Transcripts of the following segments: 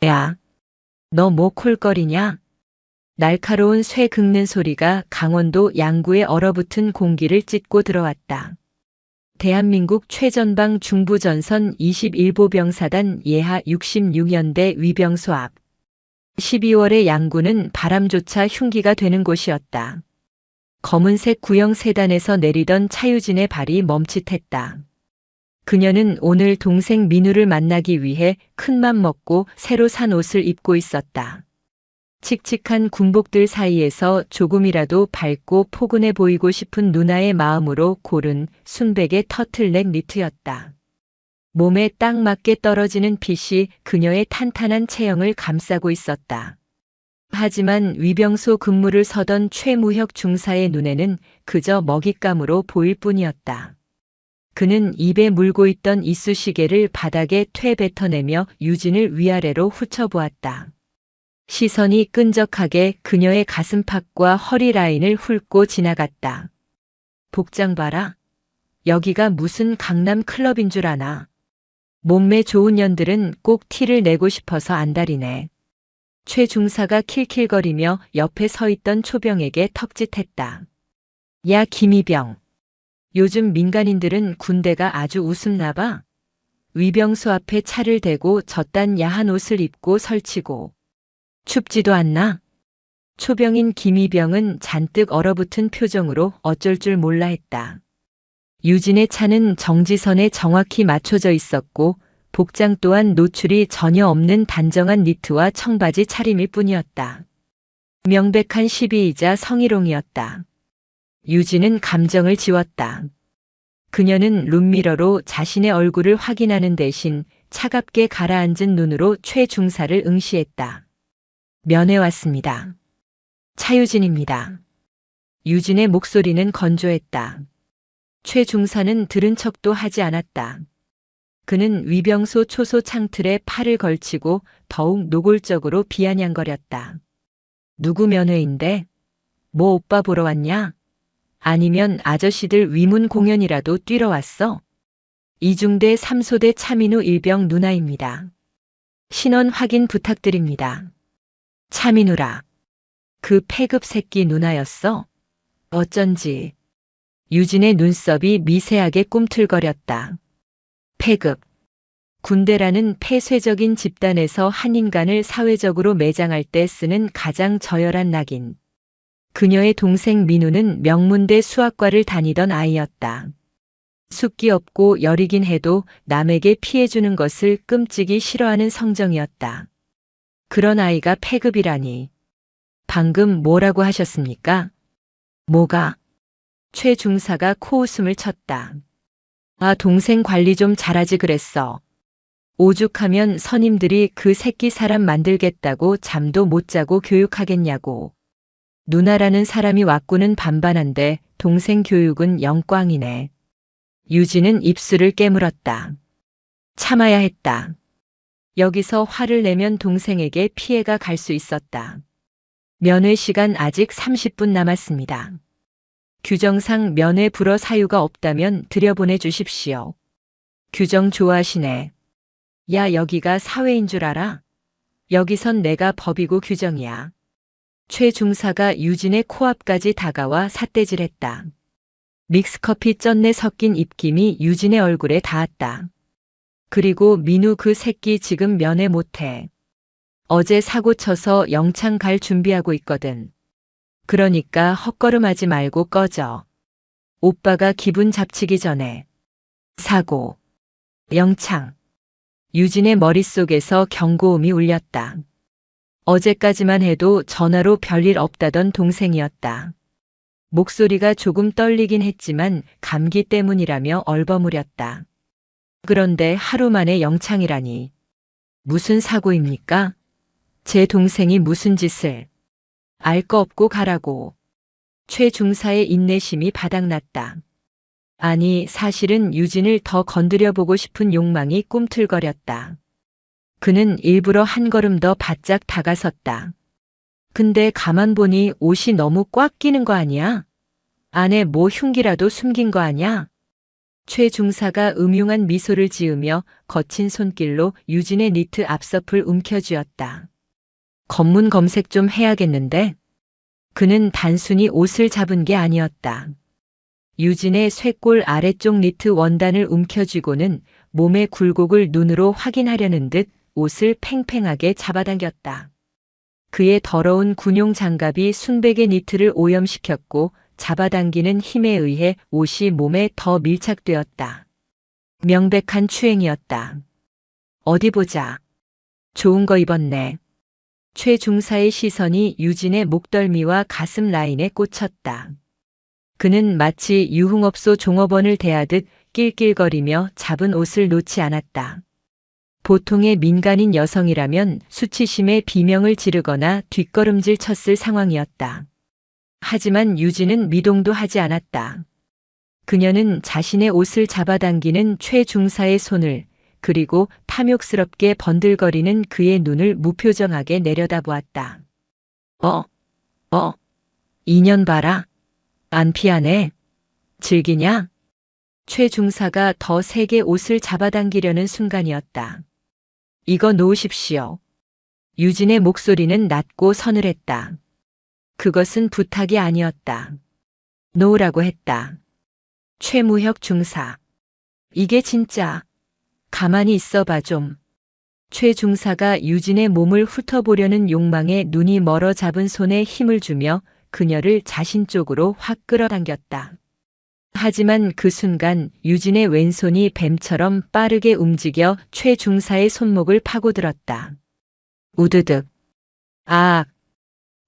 야, 너 뭐 콜거리냐? 날카로운 쇠 긁는 소리가 강원도 양구에 얼어붙은 공기를 찢고 들어왔다. 대한민국 최전방 중부전선 21보병사단 예하 66연대 위병소 앞. 12월의 양구는 바람조차 흉기가 되는 곳이었다. 검은색 구형 세단에서 내리던 차유진의 발이 멈칫했다. 그녀는 오늘 동생 민우를 만나기 위해 큰맘 먹고 새로 산 옷을 입고 있었다. 칙칙한 군복들 사이에서 조금이라도 밝고 포근해 보이고 싶은 누나의 마음으로 고른 순백의 터틀넥 니트였다. 몸에 딱 맞게 떨어지는 핏이 그녀의 탄탄한 체형을 감싸고 있었다. 하지만 위병소 근무를 서던 최무혁 중사의 눈에는 그저 먹잇감으로 보일 뿐이었다. 그는 입에 물고 있던 이쑤시개를 바닥에 퇴뱉어내며 유진을 위아래로 훑어보았다. 시선이 끈적하게 그녀의 가슴팍과 허리 라인을 훑고 지나갔다. 복장 봐라. 여기가 무슨 강남 클럽인 줄 아나. 몸매 좋은 년들은 꼭 티를 내고 싶어서 안달이네. 최 중사가 킬킬거리며 옆에 서 있던 초병에게 턱짓했다. 야 김이병. 요즘 민간인들은 군대가 아주 우습나 봐. 위병소 앞에 차를 대고 저딴 야한 옷을 입고 설치고. 춥지도 않나? 초병인 김이병은 잔뜩 얼어붙은 표정으로 어쩔 줄 몰라 했다. 유진의 차는 정지선에 정확히 맞춰져 있었고 복장 또한 노출이 전혀 없는 단정한 니트와 청바지 차림일 뿐이었다. 명백한 시비이자 성희롱이었다. 유진은 감정을 지웠다. 그녀는 룸미러로 자신의 얼굴을 확인하는 대신 차갑게 가라앉은 눈으로 최 중사를 응시했다. 면회 왔습니다. 차유진입니다. 유진의 목소리는 건조했다. 최 중사는 들은 척도 하지 않았다. 그는 위병소 초소 창틀에 팔을 걸치고 더욱 노골적으로 비아냥거렸다. 누구 면회인데? 뭐 오빠 보러 왔냐? 아니면 아저씨들 위문 공연이라도 뛰러 왔어? 이중대 3소대 차민우 일병 누나입니다. 신원 확인 부탁드립니다. 차민우라. 그 패급 새끼 누나였어? 어쩐지. 유진의 눈썹이 미세하게 꿈틀거렸다. 패급. 군대라는 폐쇄적인 집단에서 한 인간을 사회적으로 매장할 때 쓰는 가장 저열한 낙인. 그녀의 동생 민우는 명문대 수학과를 다니던 아이였다. 숫기 없고 여리긴 해도 남에게 피해주는 것을 끔찍이 싫어하는 성정이었다. 그런 아이가 패급이라니. 방금 뭐라고 하셨습니까? 뭐가? 최 중사가 코웃음을 쳤다. 아, 동생 관리 좀 잘하지 그랬어. 오죽하면 선임들이 그 새끼 사람 만들겠다고 잠도 못 자고 교육하겠냐고. 누나라는 사람이 왔고는 반반한데 동생 교육은 영꽝이네. 유진은 입술을 깨물었다. 참아야 했다. 여기서 화를 내면 동생에게 피해가 갈 수 있었다. 면회 시간 아직 30분 남았습니다. 규정상 면회 불어 사유가 없다면 들여보내 주십시오. 규정 좋아하시네. 야, 여기가 사회인 줄 알아? 여기선 내가 법이고 규정이야. 최 중사가 유진의 코앞까지 다가와 삿대질했다. 믹스커피 쩐내 섞인 입김이 유진의 얼굴에 닿았다. 그리고 민우 그 새끼 지금 면회 못해. 어제 사고 쳐서 영창 갈 준비하고 있거든. 그러니까 헛걸음하지 말고 꺼져. 오빠가 기분 잡치기 전에. 사고. 영창. 유진의 머릿속에서 경고음이 울렸다. 어제까지만 해도 전화로 별일 없다던 동생이었다. 목소리가 조금 떨리긴 했지만 감기 때문이라며 얼버무렸다. 그런데 하루 만에 영창이라니. 무슨 사고입니까? 제 동생이 무슨 짓을. 알 거 없고 가라고. 최 중사의 인내심이 바닥났다. 아니, 사실은 유진을 더 건드려보고 싶은 욕망이 꿈틀거렸다. 그는 일부러 한 걸음 더 바짝 다가섰다. 근데 가만 보니 옷이 너무 꽉 끼는 거 아니야? 안에 뭐 흉기라도 숨긴 거 아냐? 최 중사가 음흉한 미소를 지으며 거친 손길로 유진의 니트 앞서풀 움켜쥐었다. 검문 검색 좀 해야겠는데? 그는 단순히 옷을 잡은 게 아니었다. 유진의 쇄골 아래쪽 니트 원단을 움켜쥐고는 몸의 굴곡을 눈으로 확인하려는 듯 옷을 팽팽하게 잡아당겼다. 그의 더러운 군용 장갑이 순백의 니트를 오염시켰고 잡아당기는 힘에 의해 옷이 몸에 더 밀착되었다. 명백한 추행이었다. 어디 보자. 좋은 거 입었네. 최 중사의 시선이 유진의 목덜미와 가슴 라인에 꽂혔다. 그는 마치 유흥업소 종업원을 대하듯 낄낄거리며 잡은 옷을 놓지 않았다. 보통의 민간인 여성이라면 수치심에 비명을 지르거나 뒷걸음질 쳤을 상황이었다. 하지만 유진은 미동도 하지 않았다. 그녀는 자신의 옷을 잡아당기는 최 중사의 손을, 그리고 탐욕스럽게 번들거리는 그의 눈을 무표정하게 내려다보았다. 인연 봐라. 안 피하네. 즐기냐? 최 중사가 더 세게 옷을 잡아당기려는 순간이었다. 이거 놓으십시오. 유진의 목소리는 낮고 서늘했다. 그것은 부탁이 아니었다. 놓으라고 했다. 최무혁 중사. 이게 진짜. 가만히 있어봐 좀. 최 중사가 유진의 몸을 훑어보려는 욕망에 눈이 멀어 잡은 손에 힘을 주며 그녀를 자신 쪽으로 확 끌어당겼다. 하지만 그 순간 유진의 왼손이 뱀처럼 빠르게 움직여 최 중사의 손목을 파고들었다. 우드득. 아악.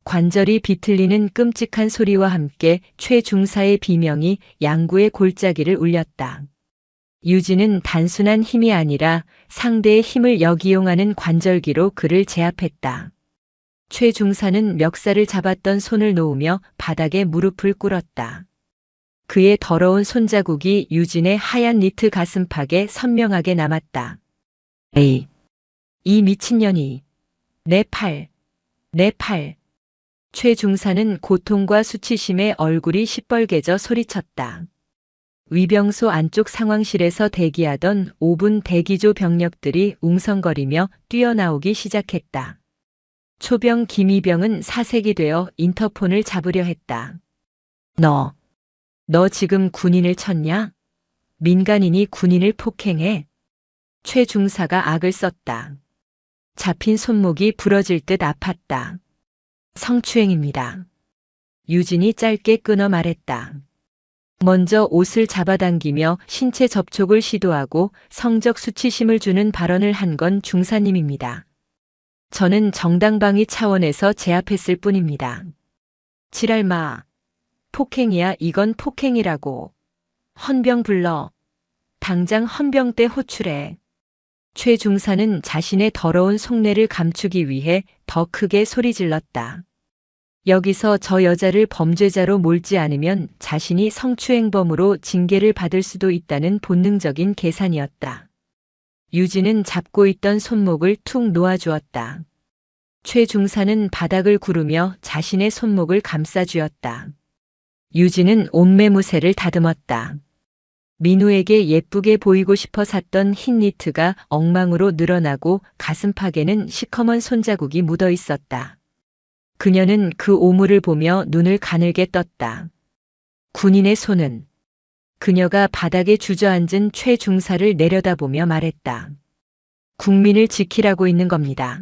관절이 비틀리는 끔찍한 소리와 함께 최 중사의 비명이 양구의 골짜기를 울렸다. 유진은 단순한 힘이 아니라 상대의 힘을 역이용하는 관절기로 그를 제압했다. 최 중사는 멱살을 잡았던 손을 놓으며 바닥에 무릎을 꿇었다. 그의 더러운 손자국이 유진의 하얀 니트 가슴팍에 선명하게 남았다. 에이, 이 미친년이. 내 팔. 최 중사는 고통과 수치심에 얼굴이 시뻘개져 소리쳤다. 위병소 안쪽 상황실에서 대기하던 5분 대기조 병력들이 웅성거리며 뛰어나오기 시작했다. 초병 김이병은 사색이 되어 인터폰을 잡으려 했다. 너 지금 군인을 쳤냐? 민간인이 군인을 폭행해? 최 중사가 악을 썼다. 잡힌 손목이 부러질 듯 아팠다. 성추행입니다. 유진이 짧게 끊어 말했다. 먼저 옷을 잡아당기며 신체 접촉을 시도하고 성적 수치심을 주는 발언을 한 건 중사님입니다. 저는 정당방위 차원에서 제압했을 뿐입니다. 지랄마. 폭행이야. 이건 폭행이라고. 헌병 불러. 당장 헌병대 호출해. 최 중사는 자신의 더러운 속내를 감추기 위해 더 크게 소리질렀다. 여기서 저 여자를 범죄자로 몰지 않으면 자신이 성추행범으로 징계를 받을 수도 있다는 본능적인 계산이었다. 유진은 잡고 있던 손목을 툭 놓아주었다. 최 중사는 바닥을 구르며 자신의 손목을 감싸쥐었다. 유진은 옷매무새를 다듬었다. 민우에게 예쁘게 보이고 싶어 샀던 흰 니트가 엉망으로 늘어나고 가슴팍에는 시커먼 손자국이 묻어 있었다. 그녀는 그 오물을 보며 눈을 가늘게 떴다. 군인의 손은. 그녀가 바닥에 주저앉은 최 중사를 내려다보며 말했다. 국민을 지키라고 있는 겁니다.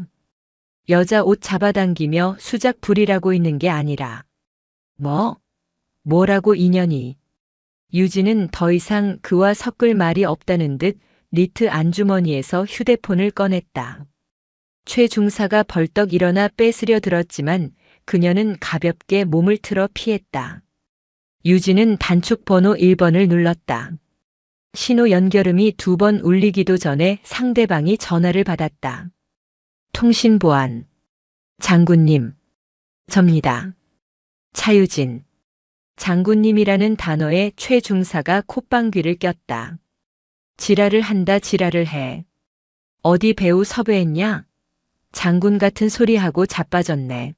여자 옷 잡아당기며 수작 부리라고 있는 게 아니라. 뭐라고 인연이. 유진은 더 이상 그와 섞을 말이 없다는 듯 니트 안주머니에서 휴대폰을 꺼냈다. 최 중사가 벌떡 일어나 뺏으려 들었지만 그녀는 가볍게 몸을 틀어 피했다. 유진은 단축 번호 1번을 눌렀다. 신호 연결음이 2번 울리기도 전에 상대방이 전화를 받았다. 통신보안. 장군님. 접니다. 차유진. 장군님이라는 단어에 최 중사가 콧방귀를 꼈다. 지랄을 한다. 지랄을 해. 어디 배우 섭외했냐? 장군 같은 소리하고 자빠졌네.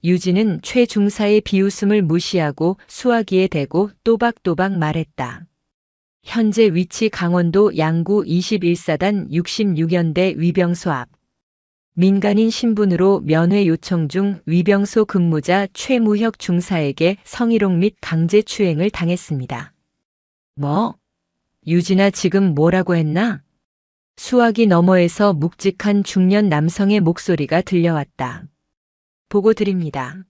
유진은 최 중사의 비웃음을 무시하고 수화기에 대고 또박또박 말했다. 현재 위치 강원도 양구 21사단 66연대 위병소 앞. 민간인 신분으로 면회 요청 중 위병소 근무자 최무혁 중사에게 성희롱 및 강제추행을 당했습니다. 뭐? 유진아 지금 뭐라고 했나? 수화기 너머에서 묵직한 중년 남성의 목소리가 들려왔다. 보고 드립니다.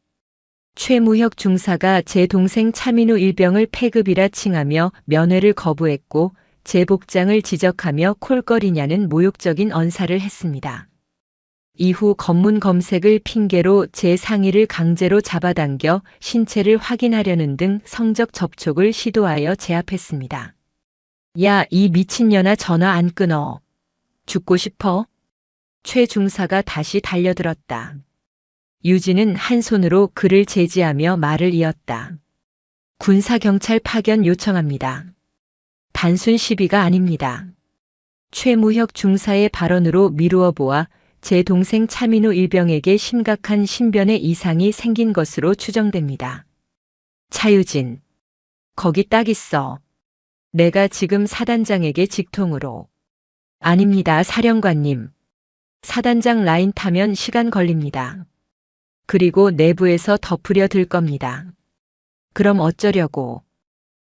최무혁 중사가 제 동생 차민우 일병을 패급이라 칭하며 면회를 거부했고 제 복장을 지적하며 콜거리냐는 모욕적인 언사를 했습니다. 이후 검문 검색을 핑계로 제 상의를 강제로 잡아당겨 신체를 확인하려는 등 성적 접촉을 시도하여 제압했습니다. 야, 이 미친년아 전화 안 끊어. 죽고 싶어? 최 중사가 다시 달려들었다. 유진은 한 손으로 그를 제지하며 말을 이었다. 군사경찰 파견 요청합니다. 단순 시비가 아닙니다. 최무혁 중사의 발언으로 미루어 보아 제 동생 차민우 일병에게 심각한 신변의 이상이 생긴 것으로 추정됩니다. 차유진, 거기 딱 있어. 내가 지금 사단장에게 직통으로. 아닙니다, 사령관님. 사단장 라인 타면 시간 걸립니다. 그리고 내부에서 덮으려 들 겁니다. 그럼 어쩌려고?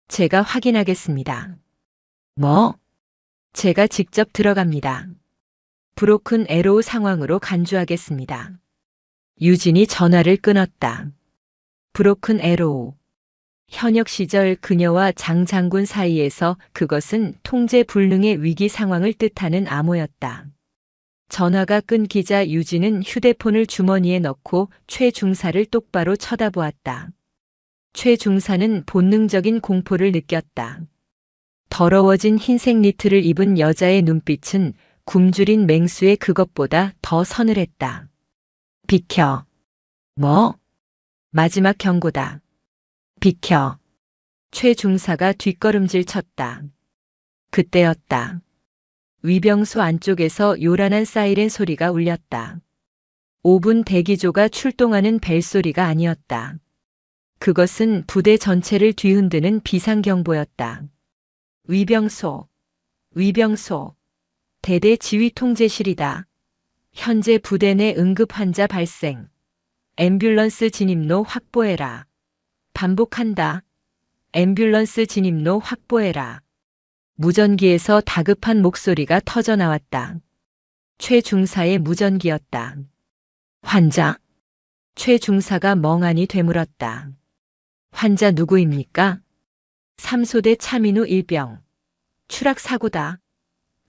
제가 확인하겠습니다. 뭐? 제가 직접 들어갑니다. 브로큰 에로우 상황으로 간주하겠습니다. 유진이 전화를 끊었다. 브로큰 에로우. 현역 시절 그녀와 장 장군 사이에서 그것은 통제 불능의 위기 상황을 뜻하는 암호였다. 전화가 끊기자 유진은 휴대폰을 주머니에 넣고 최 중사를 똑바로 쳐다보았다. 최 중사는 본능적인 공포를 느꼈다. 더러워진 흰색 니트를 입은 여자의 눈빛은 굶주린 맹수의 그것보다 더 서늘했다. 비켜. 뭐? 마지막 경고다. 비켜. 최 중사가 뒷걸음질 쳤다. 그때였다. 위병소 안쪽에서 요란한 사이렌 소리가 울렸다. 5분 대기조가 출동하는 벨소리가 아니었다. 그것은 부대 전체를 뒤흔드는 비상경보였다. 위병소. 대대 지휘통제실이다. 현재 부대 내 응급환자 발생. 앰뷸런스 진입로 확보해라. 반복한다. 앰뷸런스 진입로 확보해라. 무전기에서 다급한 목소리가 터져나왔다. 최 중사의 무전기였다. 환자? 최 중사가 멍하니 되물었다. 환자 누구입니까? 3소대 차민우 일병. 추락사고다.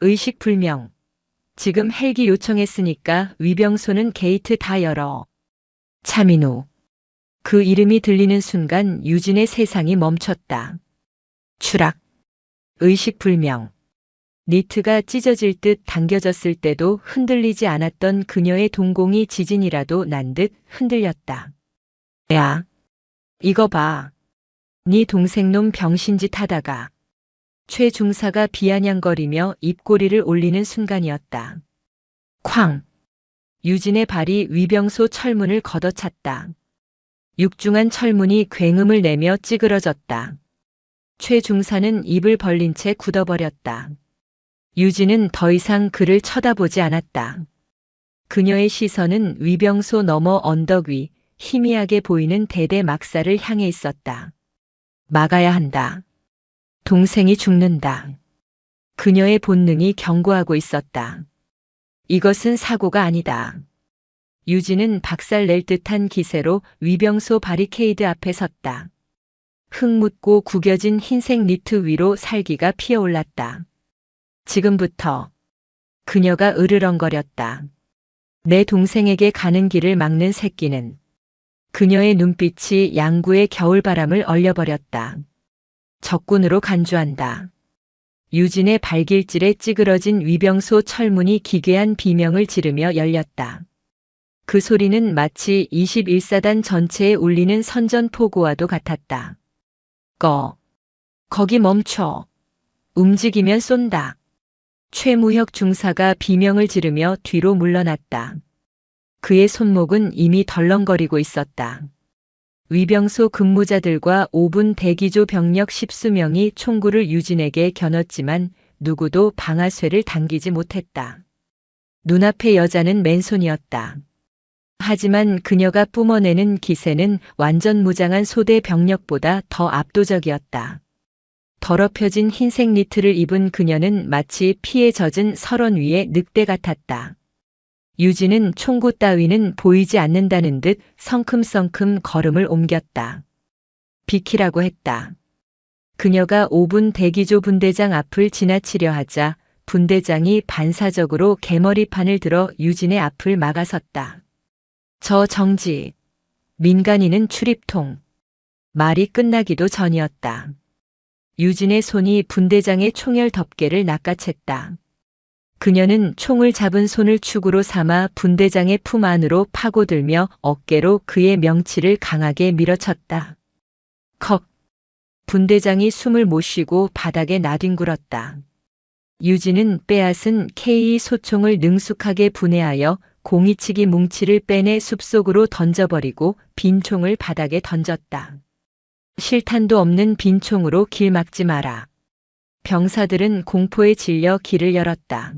의식불명. 지금 헬기 요청했으니까 위병소는 게이트 다 열어. 차민우. 그 이름이 들리는 순간 유진의 세상이 멈췄다. 추락. 의식불명. 니트가 찢어질 듯 당겨졌을 때도 흔들리지 않았던 그녀의 동공이 지진이라도 난 듯 흔들렸다. 야, 이거 봐. 네 동생놈 병신짓 하다가. 최 중사가 비아냥거리며 입꼬리를 올리는 순간이었다. 쾅! 유진의 발이 위병소 철문을 걷어찼다. 육중한 철문이 굉음을 내며 찌그러졌다. 최 중사는 입을 벌린 채 굳어버렸다. 유진은 더 이상 그를 쳐다보지 않았다. 그녀의 시선은 위병소 너머 언덕 위 희미하게 보이는 대대 막사를 향해 있었다. 막아야 한다. 동생이 죽는다. 그녀의 본능이 경고하고 있었다. 이것은 사고가 아니다. 유진은 박살낼 듯한 기세로 위병소 바리케이드 앞에 섰다. 흙묻고 구겨진 흰색 니트 위로 살기가 피어올랐다. 지금부터. 그녀가 으르렁거렸다. 내 동생에게 가는 길을 막는 새끼는. 그녀의 눈빛이 양구의 겨울바람을 얼려버렸다. 적군으로 간주한다. 유진의 발길질에 찌그러진 위병소 철문이 기괴한 비명을 지르며 열렸다. 그 소리는 마치 21사단 전체에 울리는 선전포고와도 같았다. 거기 멈춰. 움직이면 쏜다. 최무혁 중사가 비명을 지르며 뒤로 물러났다. 그의 손목은 이미 덜렁거리고 있었다. 위병소 근무자들과 5분 대기조 병력 10수명이 총구를 유진에게 겨눴지만 누구도 방아쇠를 당기지 못했다. 눈앞의 여자는 맨손이었다. 하지만 그녀가 뿜어내는 기세는 완전 무장한 소대 병력보다 더 압도적이었다. 더럽혀진 흰색 니트를 입은 그녀는 마치 피에 젖은 설원 위의 늑대 같았다. 유진은 총구 따위는 보이지 않는다는 듯 성큼성큼 걸음을 옮겼다. 비키라고 했다. 그녀가 5분 대기조 분대장 앞을 지나치려 하자 분대장이 반사적으로 개머리판을 들어 유진의 앞을 막아섰다. 저 정지. 민간인은 출입통. 말이 끝나기도 전이었다. 유진의 손이 분대장의 총열 덮개를 낚아챘다. 그녀는 총을 잡은 손을 축으로 삼아 분대장의 품 안으로 파고들며 어깨로 그의 명치를 강하게 밀어쳤다. 컥. 분대장이 숨을 못 쉬고 바닥에 나뒹굴었다. 유진은 빼앗은 K 소총을 능숙하게 분해하여 공이치기 뭉치를 빼내 숲속으로 던져버리고 빈 총을 바닥에 던졌다. 실탄도 없는 빈 총으로 길 막지 마라. 병사들은 공포에 질려 길을 열었다.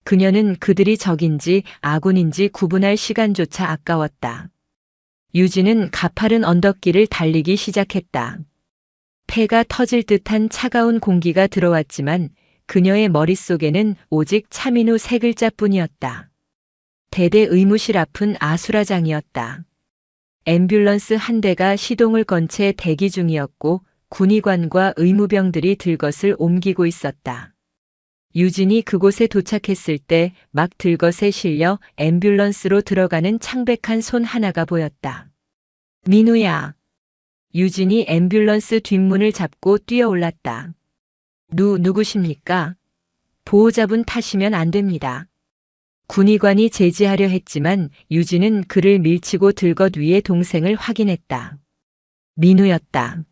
그녀는 그들이 적인지 아군인지 구분할 시간조차 아까웠다. 유진은 가파른 언덕길을 달리기 시작했다. 폐가 터질 듯한 차가운 공기가 들어왔지만 그녀의 머릿속에는 오직 차민우 세 글자뿐이었다. 대대 의무실 앞은 아수라장이었다. 앰뷸런스 한 대가 시동을 건 채 대기 중이었고 군의관과 의무병들이 들것을 옮기고 있었다. 유진이 그곳에 도착했을 때 막 들것에 실려 앰뷸런스로 들어가는 창백한 손 하나가 보였다. 민우야. 유진이 앰뷸런스 뒷문을 잡고 뛰어올랐다. 누구십니까? 보호자분 타시면 안 됩니다. 군의관이 제지하려 했지만 유진은 그를 밀치고 들것 위에 동생을 확인했다. 민우였다.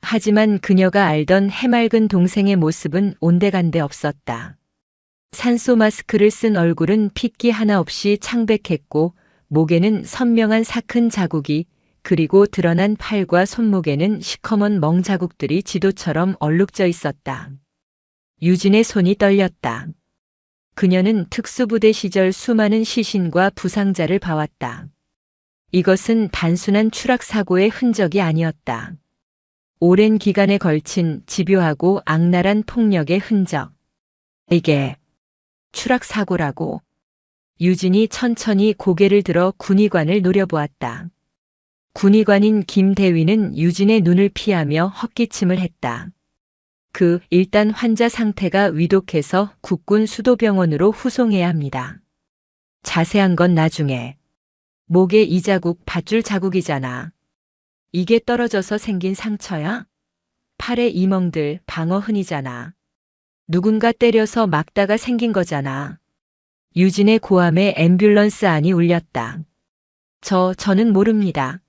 하지만 그녀가 알던 해맑은 동생의 모습은 온데간데 없었다. 산소 마스크를 쓴 얼굴은 핏기 하나 없이 창백했고 목에는 선명한 사큰 자국이 그리고 드러난 팔과 손목에는 시커먼 멍 자국들이 지도처럼 얼룩져 있었다. 유진의 손이 떨렸다. 그녀는 특수부대 시절 수많은 시신과 부상자를 봐왔다. 이것은 단순한 추락사고의 흔적이 아니었다. 오랜 기간에 걸친 집요하고 악랄한 폭력의 흔적. 이게 추락사고라고. 유진이 천천히 고개를 들어 군의관을 노려보았다. 군의관인 김대위는 유진의 눈을 피하며 헛기침을 했다. 일단 환자 상태가 위독해서 국군 수도병원으로 후송해야 합니다. 자세한 건 나중에. 목에 이 자국 밧줄 자국이잖아. 이게 떨어져서 생긴 상처야? 팔에 이멍들 방어흔이잖아. 누군가 때려서 막다가 생긴 거잖아. 유진의 고함에 앰뷸런스 안이 울렸다. 저는 모릅니다.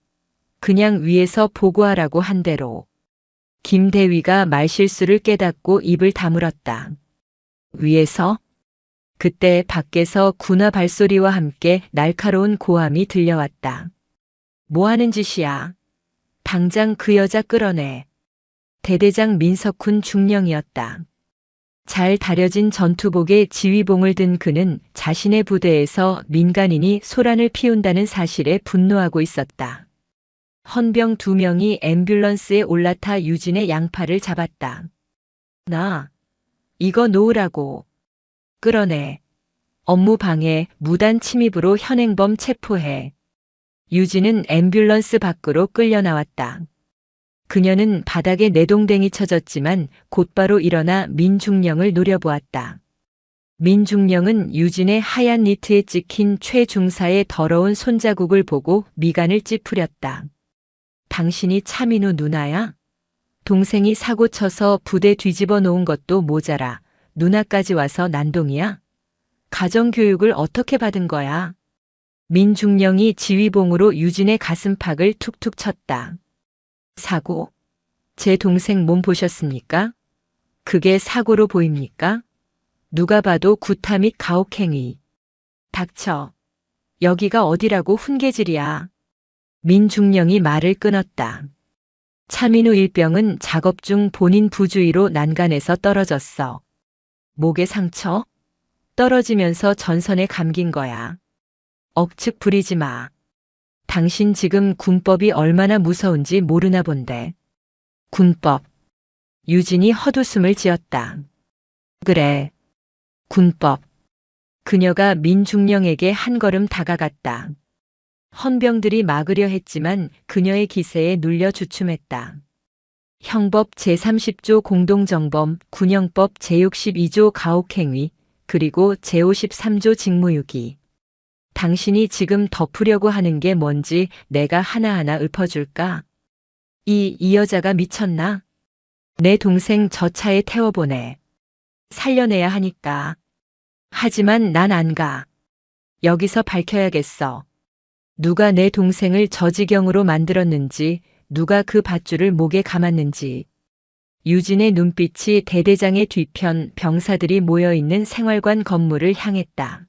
그냥 위에서 보고하라고 한 대로. 김대위가 말실수를 깨닫고 입을 다물었다. 위에서? 그때 밖에서 군화 발소리와 함께 날카로운 고함이 들려왔다. 뭐 하는 짓이야? 당장 그 여자 끌어내. 대대장 민석훈 중령이었다. 잘 다려진 전투복에 지휘봉을 든 그는 자신의 부대에서 민간인이 소란을 피운다는 사실에 분노하고 있었다. 헌병 2명이 앰뷸런스에 올라타 유진의 양팔을 잡았다. 나, 이거 놓으라고. 끌어내. 업무 방해, 무단 침입으로 현행범 체포해. 유진은 앰뷸런스 밖으로 끌려 나왔다. 그녀는 바닥에 내동댕이 쳐졌지만 곧바로 일어나 민중령을 노려보았다. 민중령은 유진의 하얀 니트에 찍힌 최중사의 더러운 손자국을 보고 미간을 찌푸렸다. 당신이 차민우 누나야? 동생이 사고 쳐서 부대 뒤집어 놓은 것도 모자라 누나까지 와서 난동이야? 가정교육을 어떻게 받은 거야? 민중령이 지휘봉으로 유진의 가슴팍을 툭툭 쳤다. 사고? 제 동생 몸 보셨습니까? 그게 사고로 보입니까? 누가 봐도 구타 및 가혹행위. 닥쳐. 여기가 어디라고 훈계질이야. 민중령이 말을 끊었다. 차민우 일병은 작업 중 본인 부주의로 난간에서 떨어졌어. 목에 상처? 떨어지면서 전선에 감긴 거야. 억측 부리지 마. 당신 지금 군법이 얼마나 무서운지 모르나 본데. 군법. 유진이 헛웃음을 지었다. 그래. 군법. 그녀가 민중령에게 한 걸음 다가갔다. 헌병들이 막으려 했지만 그녀의 기세에 눌려 주춤했다. 형법 제30조 공동정범, 군형법 제62조 가혹행위, 그리고 제53조 직무유기. 당신이 지금 덮으려고 하는 게 뭔지 내가 하나하나 읊어줄까? 이 여자가 미쳤나? 내 동생 저 차에 태워보내. 살려내야 하니까. 하지만 난 안 가. 여기서 밝혀야겠어. 누가 내 동생을 저 지경으로 만들었는지, 누가 그 밧줄을 목에 감았는지. 유진의 눈빛이 대대장의 뒤편 병사들이 모여있는 생활관 건물을 향했다.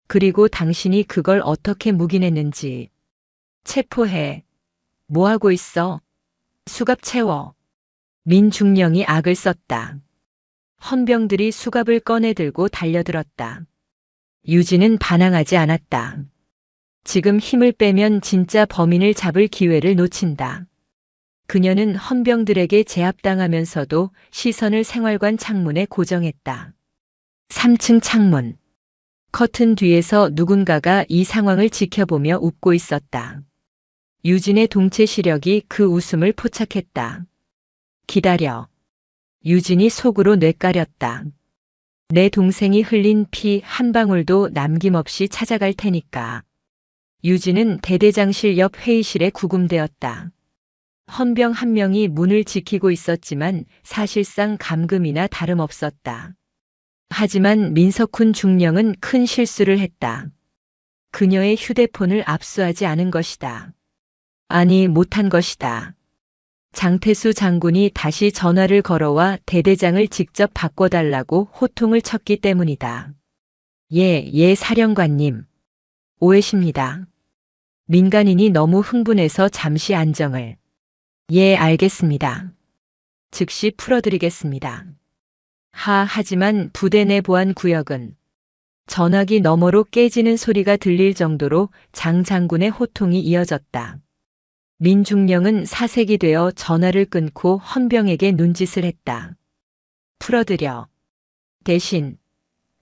그리고 당신이 그걸 어떻게 묵인했는지. 체포해. 뭐하고 있어? 수갑 채워. 민중령이 악을 썼다. 헌병들이 수갑을 꺼내 들고 달려들었다. 유진은 반항하지 않았다. 지금 힘을 빼면 진짜 범인을 잡을 기회를 놓친다. 그녀는 헌병들에게 제압당하면서도 시선을 생활관 창문에 고정했다. 3층 창문. 커튼 뒤에서 누군가가 이 상황을 지켜보며 웃고 있었다. 유진의 동체 시력이 그 웃음을 포착했다. 기다려. 유진이 속으로 뇌까렸다. 내 동생이 흘린 피 한 방울도 남김없이 찾아갈 테니까. 유진은 대대장실 옆 회의실에 구금되었다. 헌병 한 명이 문을 지키고 있었지만 사실상 감금이나 다름없었다. 하지만 민석훈 중령은 큰 실수를 했다. 그녀의 휴대폰을 압수하지 않은 것이다. 아니, 못한 것이다. 장태수 장군이 다시 전화를 걸어와 대대장을 직접 바꿔달라고 호통을 쳤기 때문이다. 예, 사령관님. 오해십니다. 민간인이 너무 흥분해서 잠시 안정을. 예, 알겠습니다. 즉시 풀어드리겠습니다. 하지만 부대 내 보안 구역은 전화기 너머로 깨지는 소리가 들릴 정도로 장 장군의 호통이 이어졌다. 민중령은 사색이 되어 전화를 끊고 헌병에게 눈짓을 했다. 풀어드려. 대신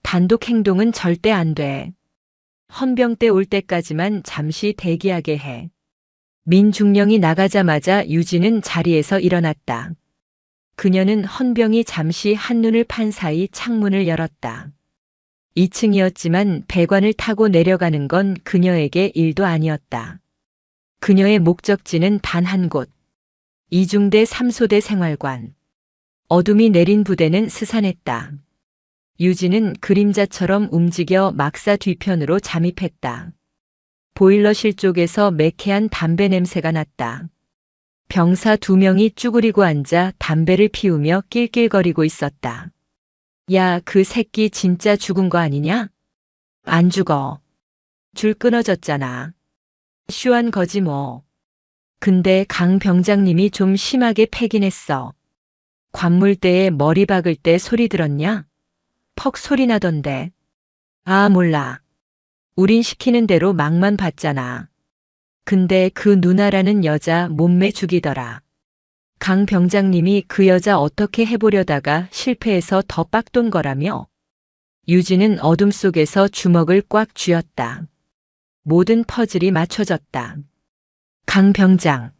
단독 행동은 절대 안 돼. 헌병 때 올 때까지만 잠시 대기하게 해. 민중령이 나가자마자 유진은 자리에서 일어났다. 그녀는 헌병이 잠시 한눈을 판 사이 창문을 열었다. 2층이었지만 배관을 타고 내려가는 건 그녀에게 일도 아니었다. 그녀의 목적지는 단 한 곳. 이중대 3소대 생활관. 어둠이 내린 부대는 스산했다. 유진은 그림자처럼 움직여 막사 뒤편으로 잠입했다. 보일러실 쪽에서 매캐한 담배 냄새가 났다. 병사 2명이 쭈그리고 앉아 담배를 피우며 낄낄거리고 있었다. 야, 그 새끼 진짜 죽은 거 아니냐? 안 죽어. 줄 끊어졌잖아. 쉬한 거지 뭐. 근데 강 병장님이 좀 심하게 패긴 했어. 관물대에 머리 박을 때 소리 들었냐? 퍽 소리 나던데. 아, 몰라. 우린 시키는 대로 막만 봤잖아. 근데 그 누나라는 여자 몸매 죽이더라. 강 병장님이 그 여자 어떻게 해보려다가 실패해서 더 빡돈 거라며? 유진은 어둠 속에서 주먹을 꽉 쥐었다. 모든 퍼즐이 맞춰졌다. 강 병장.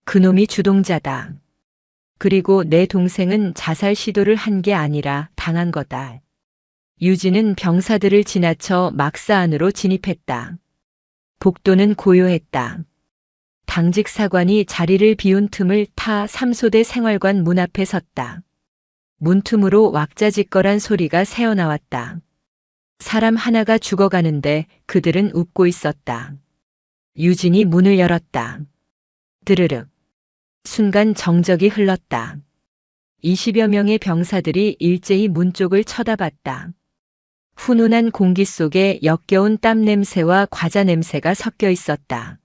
그놈이 주동자다. 그리고 내 동생은 자살 시도를 한 게 아니라 당한 거다. 유진은 병사들을 지나쳐 막사 안으로 진입했다. 복도는 고요했다. 당직 사관이 자리를 비운 틈을 타 3소대 생활관 문 앞에 섰다. 문틈으로 왁자지껄한 소리가 새어나왔다. 사람 하나가 죽어가는데 그들은 웃고 있었다. 유진이 문을 열었다. 드르륵. 순간 정적이 흘렀다. 20여 명의 병사들이 일제히 문 쪽을 쳐다봤다. 훈훈한 공기 속에 역겨운 땀 냄새와 과자 냄새가 섞여 있었다.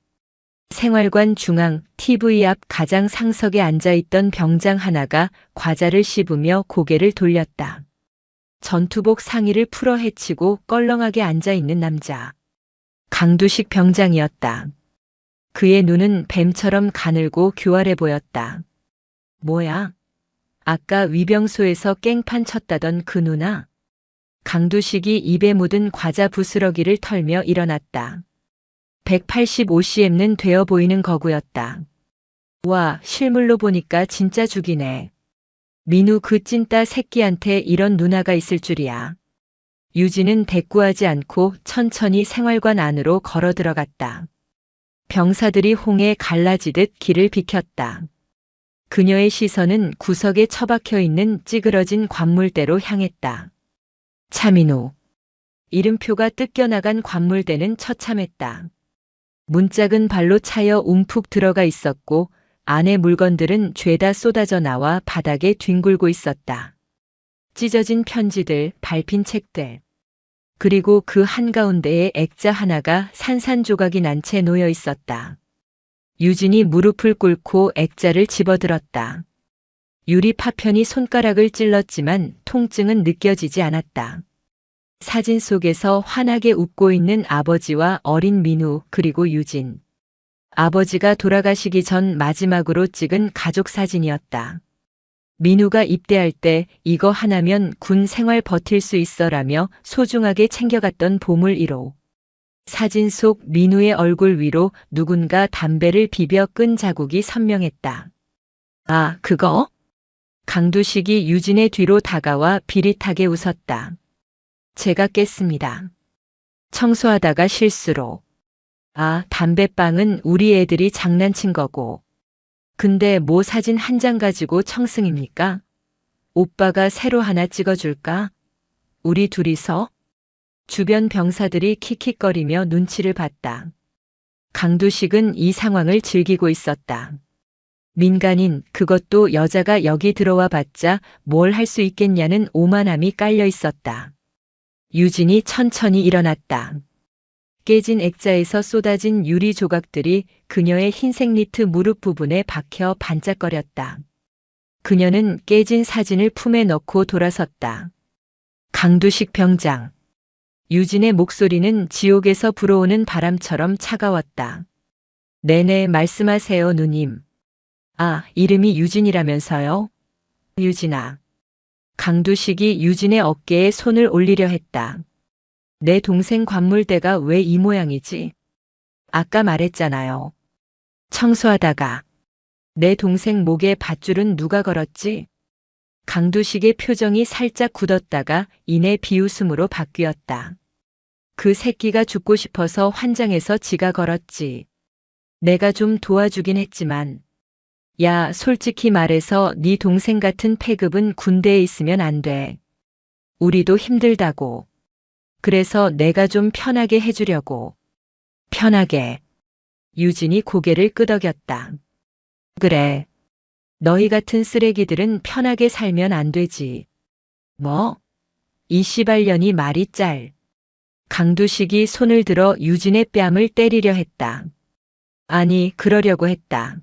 생활관 중앙 TV 앞 가장 상석에 앉아있던 병장 하나가 과자를 씹으며 고개를 돌렸다. 전투복 상의를 풀어 헤치고 껄렁하게 앉아있는 남자. 강두식 병장이었다. 그의 눈은 뱀처럼 가늘고 교활해 보였다. 뭐야? 아까 위병소에서 깽판 쳤다던 그 누나? 강두식이 입에 묻은 과자 부스러기를 털며 일어났다. 185cm는 되어 보이는 거구였다. 와, 실물로 보니까 진짜 죽이네. 민우 그 찐따 새끼한테 이런 누나가 있을 줄이야. 유진은 대꾸하지 않고 천천히 생활관 안으로 걸어 들어갔다. 병사들이 홍해 갈라지듯 길을 비켰다. 그녀의 시선은 구석에 처박혀 있는 찌그러진 관물대로 향했다. 차민우. 이름표가 뜯겨나간 관물대는 처참했다. 문짝은 발로 차여 움푹 들어가 있었고 안의 물건들은 죄다 쏟아져 나와 바닥에 뒹굴고 있었다. 찢어진 편지들, 밟힌 책들. 그리고 그 한가운데에 액자 하나가 산산조각이 난 채 놓여 있었다. 유진이 무릎을 꿇고 액자를 집어들었다. 유리 파편이 손가락을 찔렀지만 통증은 느껴지지 않았다. 사진 속에서 환하게 웃고 있는 아버지와 어린 민우 그리고 유진. 아버지가 돌아가시기 전 마지막으로 찍은 가족 사진이었다. 민우가 입대할 때 이거 하나면 군 생활 버틸 수 있어라며 소중하게 챙겨갔던 보물 1호. 사진 속 민우의 얼굴 위로 누군가 담배를 비벼 끈 자국이 선명했다. 아, 그거? 강두식이 유진의 뒤로 다가와 비릿하게 웃었다. 제가 깼습니다. 청소하다가 실수로. 아, 담배빵은 우리 애들이 장난친 거고. 근데 뭐 사진 한 장 가지고 청승입니까? 오빠가 새로 하나 찍어줄까? 우리 둘이서? 주변 병사들이 킥킥거리며 눈치를 봤다. 강두식은 이 상황을 즐기고 있었다. 민간인, 그것도 여자가 여기 들어와 봤자 뭘 할 수 있겠냐는 오만함이 깔려 있었다. 유진이 천천히 일어났다. 깨진 액자에서 쏟아진 유리 조각들이 그녀의 흰색 니트 무릎 부분에 박혀 반짝거렸다. 그녀는 깨진 사진을 품에 넣고 돌아섰다. 강두식 병장. 유진의 목소리는 지옥에서 불어오는 바람처럼 차가웠다. 네네, 말씀하세요, 누님. 아, 이름이 유진이라면서요? 유진아. 강두식이 유진의 어깨에 손을 올리려 했다. 내 동생 관물대가 왜 이 모양이지? 아까 말했잖아요. 청소하다가. 내 동생 목에 밧줄은 누가 걸었지? 강두식의 표정이 살짝 굳었다가 이내 비웃음으로 바뀌었다. 그 새끼가 죽고 싶어서 환장해서 지가 걸었지. 내가 좀 도와주긴 했지만. 야, 솔직히 말해서 네 동생 같은 패급은 군대에 있으면 안 돼. 우리도 힘들다고. 그래서 내가 좀 편하게 해주려고. 편하게. 유진이 고개를 끄덕였다. 그래. 너희 같은 쓰레기들은 편하게 살면 안 되지. 뭐? 이 씨발년이 말이 짤. 강두식이 손을 들어 유진의 뺨을 때리려 했다. 아니, 그러려고 했다.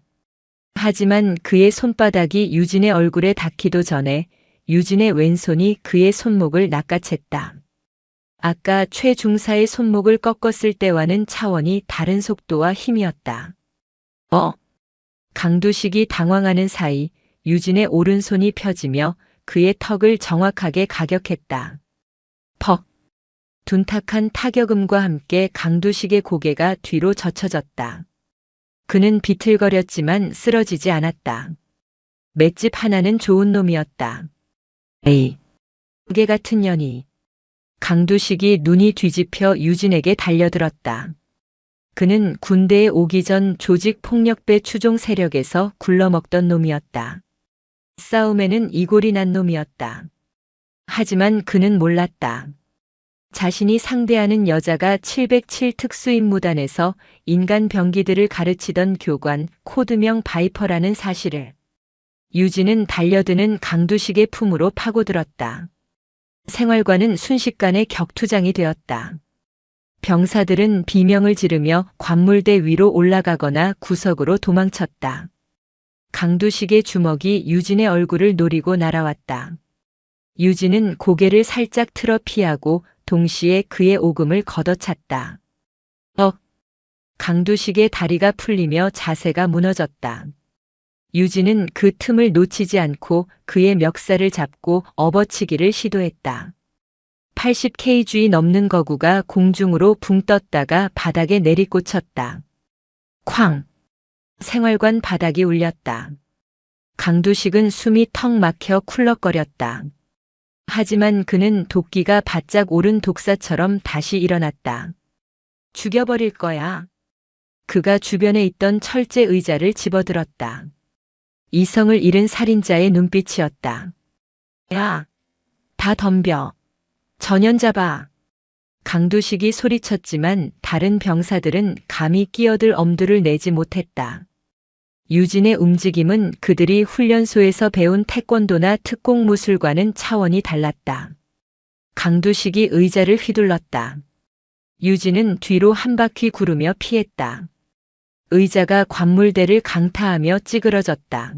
하지만 그의 손바닥이 유진의 얼굴에 닿기도 전에 유진의 왼손이 그의 손목을 낚아챘다. 아까 최 중사의 손목을 꺾었을 때와는 차원이 다른 속도와 힘이었다. 강두식이 당황하는 사이 유진의 오른손이 펴지며 그의 턱을 정확하게 가격했다. 퍽. 둔탁한 타격음과 함께 강두식의 고개가 뒤로 젖혀졌다. 그는 비틀거렸지만 쓰러지지 않았다. 맷집 하나는 좋은 놈이었다. 에이. 무게 같은 년이. 강두식이 눈이 뒤집혀 유진에게 달려들었다. 그는 군대에 오기 전 조직폭력배 추종 세력에서 굴러먹던 놈이었다. 싸움에는 이골이 난 놈이었다. 하지만 그는 몰랐다. 자신이 상대하는 여자가 707 특수임무단에서 인간 병기들을 가르치던 교관 코드명 바이퍼라는 사실을. 유진은 달려드는 강두식의 품으로 파고들었다. 생활관은 순식간에 격투장이 되었다. 병사들은 비명을 지르며 관물대 위로 올라가거나 구석으로 도망쳤다. 강두식의 주먹이 유진의 얼굴을 노리고 날아왔다. 유진은 고개를 살짝 틀어 피하고 동시에 그의 오금을 걷어찼다. 강두식의 다리가 풀리며 자세가 무너졌다. 유진은 그 틈을 놓치지 않고 그의 멱살을 잡고 업어치기를 시도했다. 80kg 넘는 거구가 공중으로 붕 떴다가 바닥에 내리꽂혔다. 쾅! 생활관 바닥이 울렸다. 강두식은 숨이 턱 막혀 쿨럭거렸다. 하지만 그는 도끼가 바짝 오른 독사처럼 다시 일어났다. 죽여버릴 거야. 그가 주변에 있던 철제 의자를 집어들었다. 이성을 잃은 살인자의 눈빛이었다. 야, 다 덤벼. 전연 잡아. 강두식이 소리쳤지만 다른 병사들은 감히 끼어들 엄두를 내지 못했다. 유진의 움직임은 그들이 훈련소에서 배운 태권도나 특공무술과는 차원이 달랐다. 강두식이 의자를 휘둘렀다. 유진은 뒤로 한 바퀴 구르며 피했다. 의자가 관물대를 강타하며 찌그러졌다.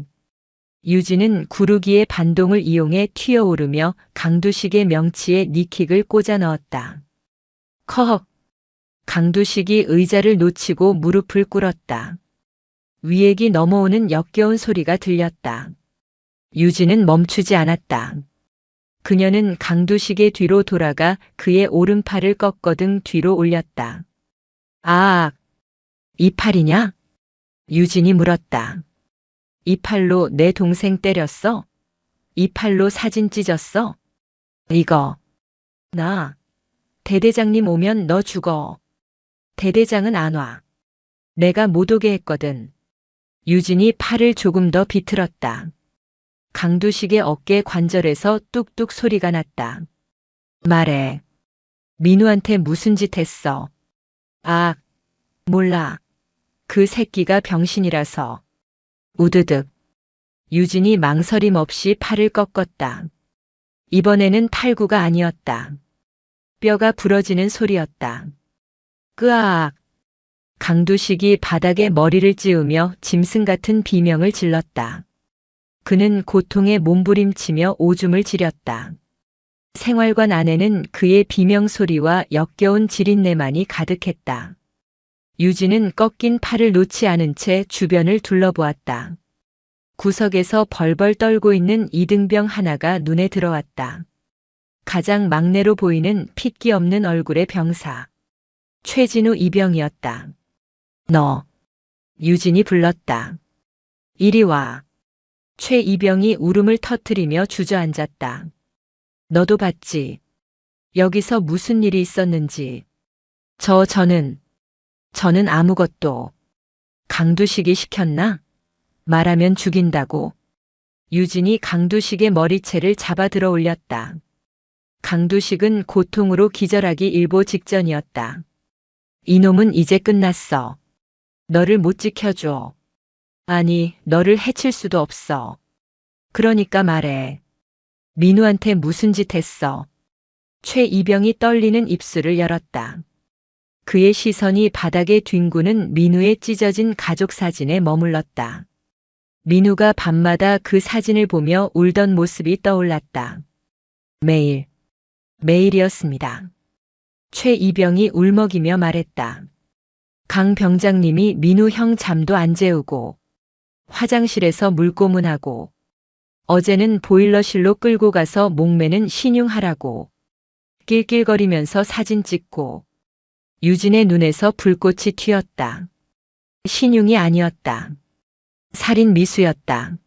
유진은 구르기의 반동을 이용해 튀어오르며 강두식의 명치에 니킥을 꽂아 넣었다. 커! 강두식이 의자를 놓치고 무릎을 꿇었다. 위액이 넘어오는 역겨운 소리가 들렸다. 유진은 멈추지 않았다. 그녀는 강두식의 뒤로 돌아가 그의 오른팔을 꺾어등 뒤로 올렸다. 아! 이 팔이냐? 유진이 물었다. 이 팔로 내 동생 때렸어? 이 팔로 사진 찢었어? 이거. 나. 대대장님 오면 너 죽어. 대대장은 안 와. 내가 못 오게 했거든. 유진이 팔을 조금 더 비틀었다. 강두식의 어깨 관절에서 뚝뚝 소리가 났다. 말해. 민우한테 무슨 짓 했어? 아, 몰라. 그 새끼가 병신이라서. 우드득. 유진이 망설임 없이 팔을 꺾었다. 이번에는 탈구가 아니었다. 뼈가 부러지는 소리였다. 끄악. 강두식이 바닥에 머리를 찌우며 짐승 같은 비명을 질렀다. 그는 고통에 몸부림치며 오줌을 지렸다. 생활관 안에는 그의 비명 소리와 역겨운 지린내만이 가득했다. 유진은 꺾인 팔을 놓지 않은 채 주변을 둘러보았다. 구석에서 벌벌 떨고 있는 이등병 하나가 눈에 들어왔다. 가장 막내로 보이는 핏기 없는 얼굴의 병사. 최진우 이병이었다. 너. 유진이 불렀다. 이리 와. 최 이병이 울음을 터뜨리며 주저앉았다. 너도 봤지? 여기서 무슨 일이 있었는지. 저는 아무것도. 강두식이 시켰나? 말하면 죽인다고. 유진이 강두식의 머리채를 잡아 들어 올렸다. 강두식은 고통으로 기절하기 일보 직전이었다. 이놈은 이제 끝났어. 너를 못 지켜줘. 아니, 너를 해칠 수도 없어. 그러니까 말해. 민우한테 무슨 짓 했어? 최 이병이 떨리는 입술을 열었다. 그의 시선이 바닥에 뒹구는 민우의 찢어진 가족 사진에 머물렀다. 민우가 밤마다 그 사진을 보며 울던 모습이 떠올랐다. 매일이었습니다. 최 이병이 울먹이며 말했다. 강 병장님이 민우 형 잠도 안 재우고 화장실에서 물고문하고 어제는 보일러실로 끌고 가서 목매는 신용하라고 낄낄거리면서 사진 찍고 유진의 눈에서 불꽃이 튀었다. 신용이 아니었다. 살인 미수였다.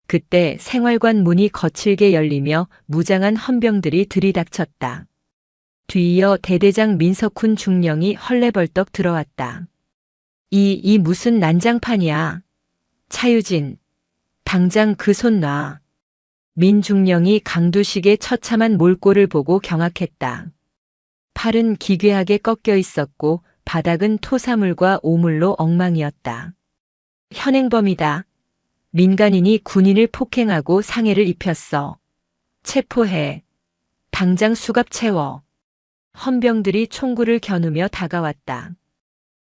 그때 생활관 문이 거칠게 열리며 무장한 헌병들이 들이닥쳤다. 뒤이어 대대장 민석훈 중령이 헐레벌떡 들어왔다. 이 무슨 난장판이야. 차유진, 당장 그 손 놔. 민 중령이 강두식의 처참한 몰골을 보고 경악했다. 팔은 기괴하게 꺾여 있었고 바닥은 토사물과 오물로 엉망이었다. 현행범이다. 민간인이 군인을 폭행하고 상해를 입혔어. 체포해. 당장 수갑 채워. 헌병들이 총구를 겨누며 다가왔다.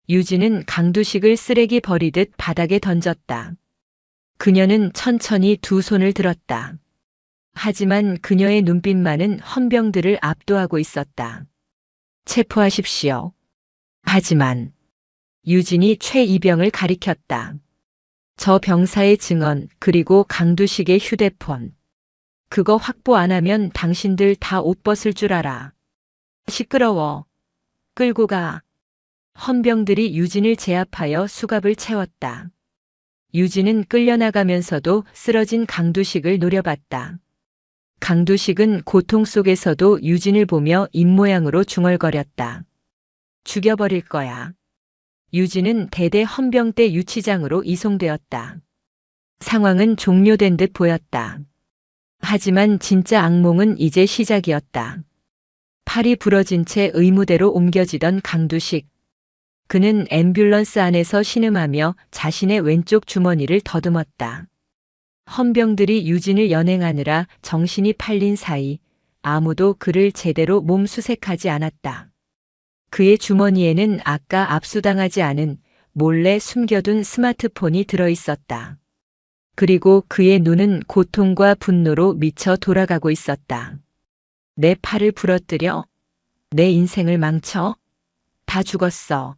유진은 강두식을 쓰레기 버리듯 바닥에 던졌다. 그녀는 천천히 두 손을 들었다. 하지만 그녀의 눈빛만은 헌병들을 압도하고 있었다. 체포하십시오. 하지만 유진이 최 이병을 가리켰다. 저 병사의 증언 그리고 강두식의 휴대폰. 그거 확보 안 하면 당신들 다 옷 벗을 줄 알아. 시끄러워. 끌고 가. 헌병들이 유진을 제압하여 수갑을 채웠다. 유진은 끌려나가면서도 쓰러진 강두식을 노려봤다. 강두식은 고통 속에서도 유진을 보며 입모양으로 중얼거렸다. 죽여버릴 거야. 유진은 대대 헌병대 유치장으로 이송되었다. 상황은 종료된 듯 보였다. 하지만 진짜 악몽은 이제 시작이었다. 팔이 부러진 채 의무대로 옮겨지던 강두식. 그는 앰뷸런스 안에서 신음하며 자신의 왼쪽 주머니를 더듬었다. 헌병들이 유진을 연행하느라 정신이 팔린 사이 아무도 그를 제대로 몸수색하지 않았다. 그의 주머니에는 아까 압수당하지 않은 몰래 숨겨둔 스마트폰이 들어있었다. 그리고 그의 눈은 고통과 분노로 미쳐 돌아가고 있었다. 내 팔을 부러뜨려? 내 인생을 망쳐? 다 죽었어.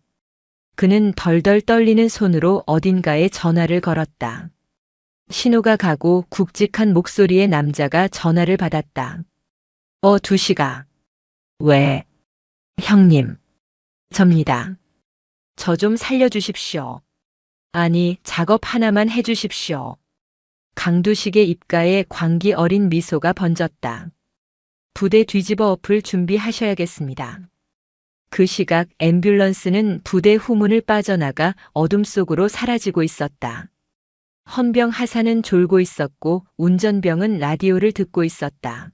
그는 덜덜 떨리는 손으로 어딘가에 전화를 걸었다. 신호가 가고 굵직한 목소리의 남자가 전화를 받았다. 두시가. 왜? 형님. 접니다. 저 좀 살려주십시오. 아니, 작업 하나만 해주십시오. 강두식의 입가에 광기 어린 미소가 번졌다. 부대 뒤집어 엎을 준비하셔야겠습니다. 그 시각 앰뷸런스는 부대 후문을 빠져나가 어둠 속으로 사라지고 있었다. 헌병 하사는 졸고 있었고 운전병은 라디오를 듣고 있었다.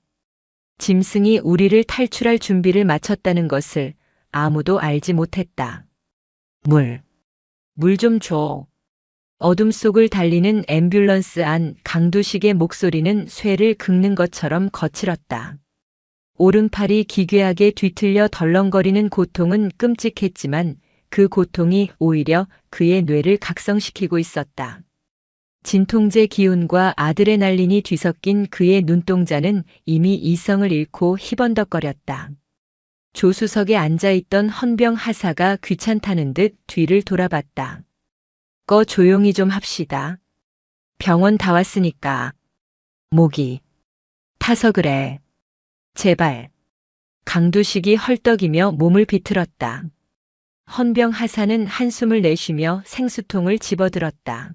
짐승이 우리를 탈출할 준비를 마쳤다는 것을 아무도 알지 못했다. 물 좀 줘. 어둠 속을 달리는 앰뷸런스 안 강두식의 목소리는 쇠를 긁는 것처럼 거칠었다. 오른팔이 기괴하게 뒤틀려 덜렁거리는 고통은 끔찍했지만 그 고통이 오히려 그의 뇌를 각성시키고 있었다. 진통제 기운과 아드레날린이 뒤섞인 그의 눈동자는 이미 이성을 잃고 희번덕거렸다. 조수석에 앉아있던 헌병 하사가 귀찮다는 듯 뒤를 돌아봤다. 조용히 좀 합시다. 병원 다 왔으니까. 목이 타서 그래. 제발. 강두식이 헐떡이며 몸을 비틀었다. 헌병 하사는 한숨을 내쉬며 생수통을 집어들었다.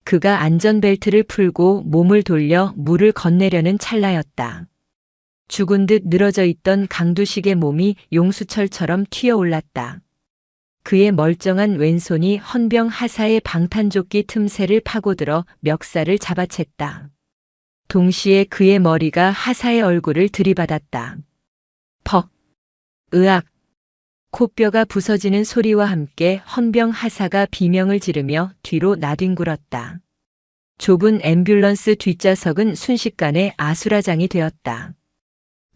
그가 안전벨트를 풀고 몸을 돌려 물을 건네려는 찰나였다. 죽은 듯 늘어져 있던 강두식의 몸이 용수철처럼 튀어올랐다. 그의 멀쩡한 왼손이 헌병 하사의 방탄조끼 틈새를 파고들어 멱살을 잡아챘다. 동시에 그의 머리가 하사의 얼굴을 들이받았다. 퍽! 으악! 코뼈가 부서지는 소리와 함께 헌병 하사가 비명을 지르며 뒤로 나뒹굴었다. 좁은 앰뷸런스 뒷좌석은 순식간에 아수라장이 되었다.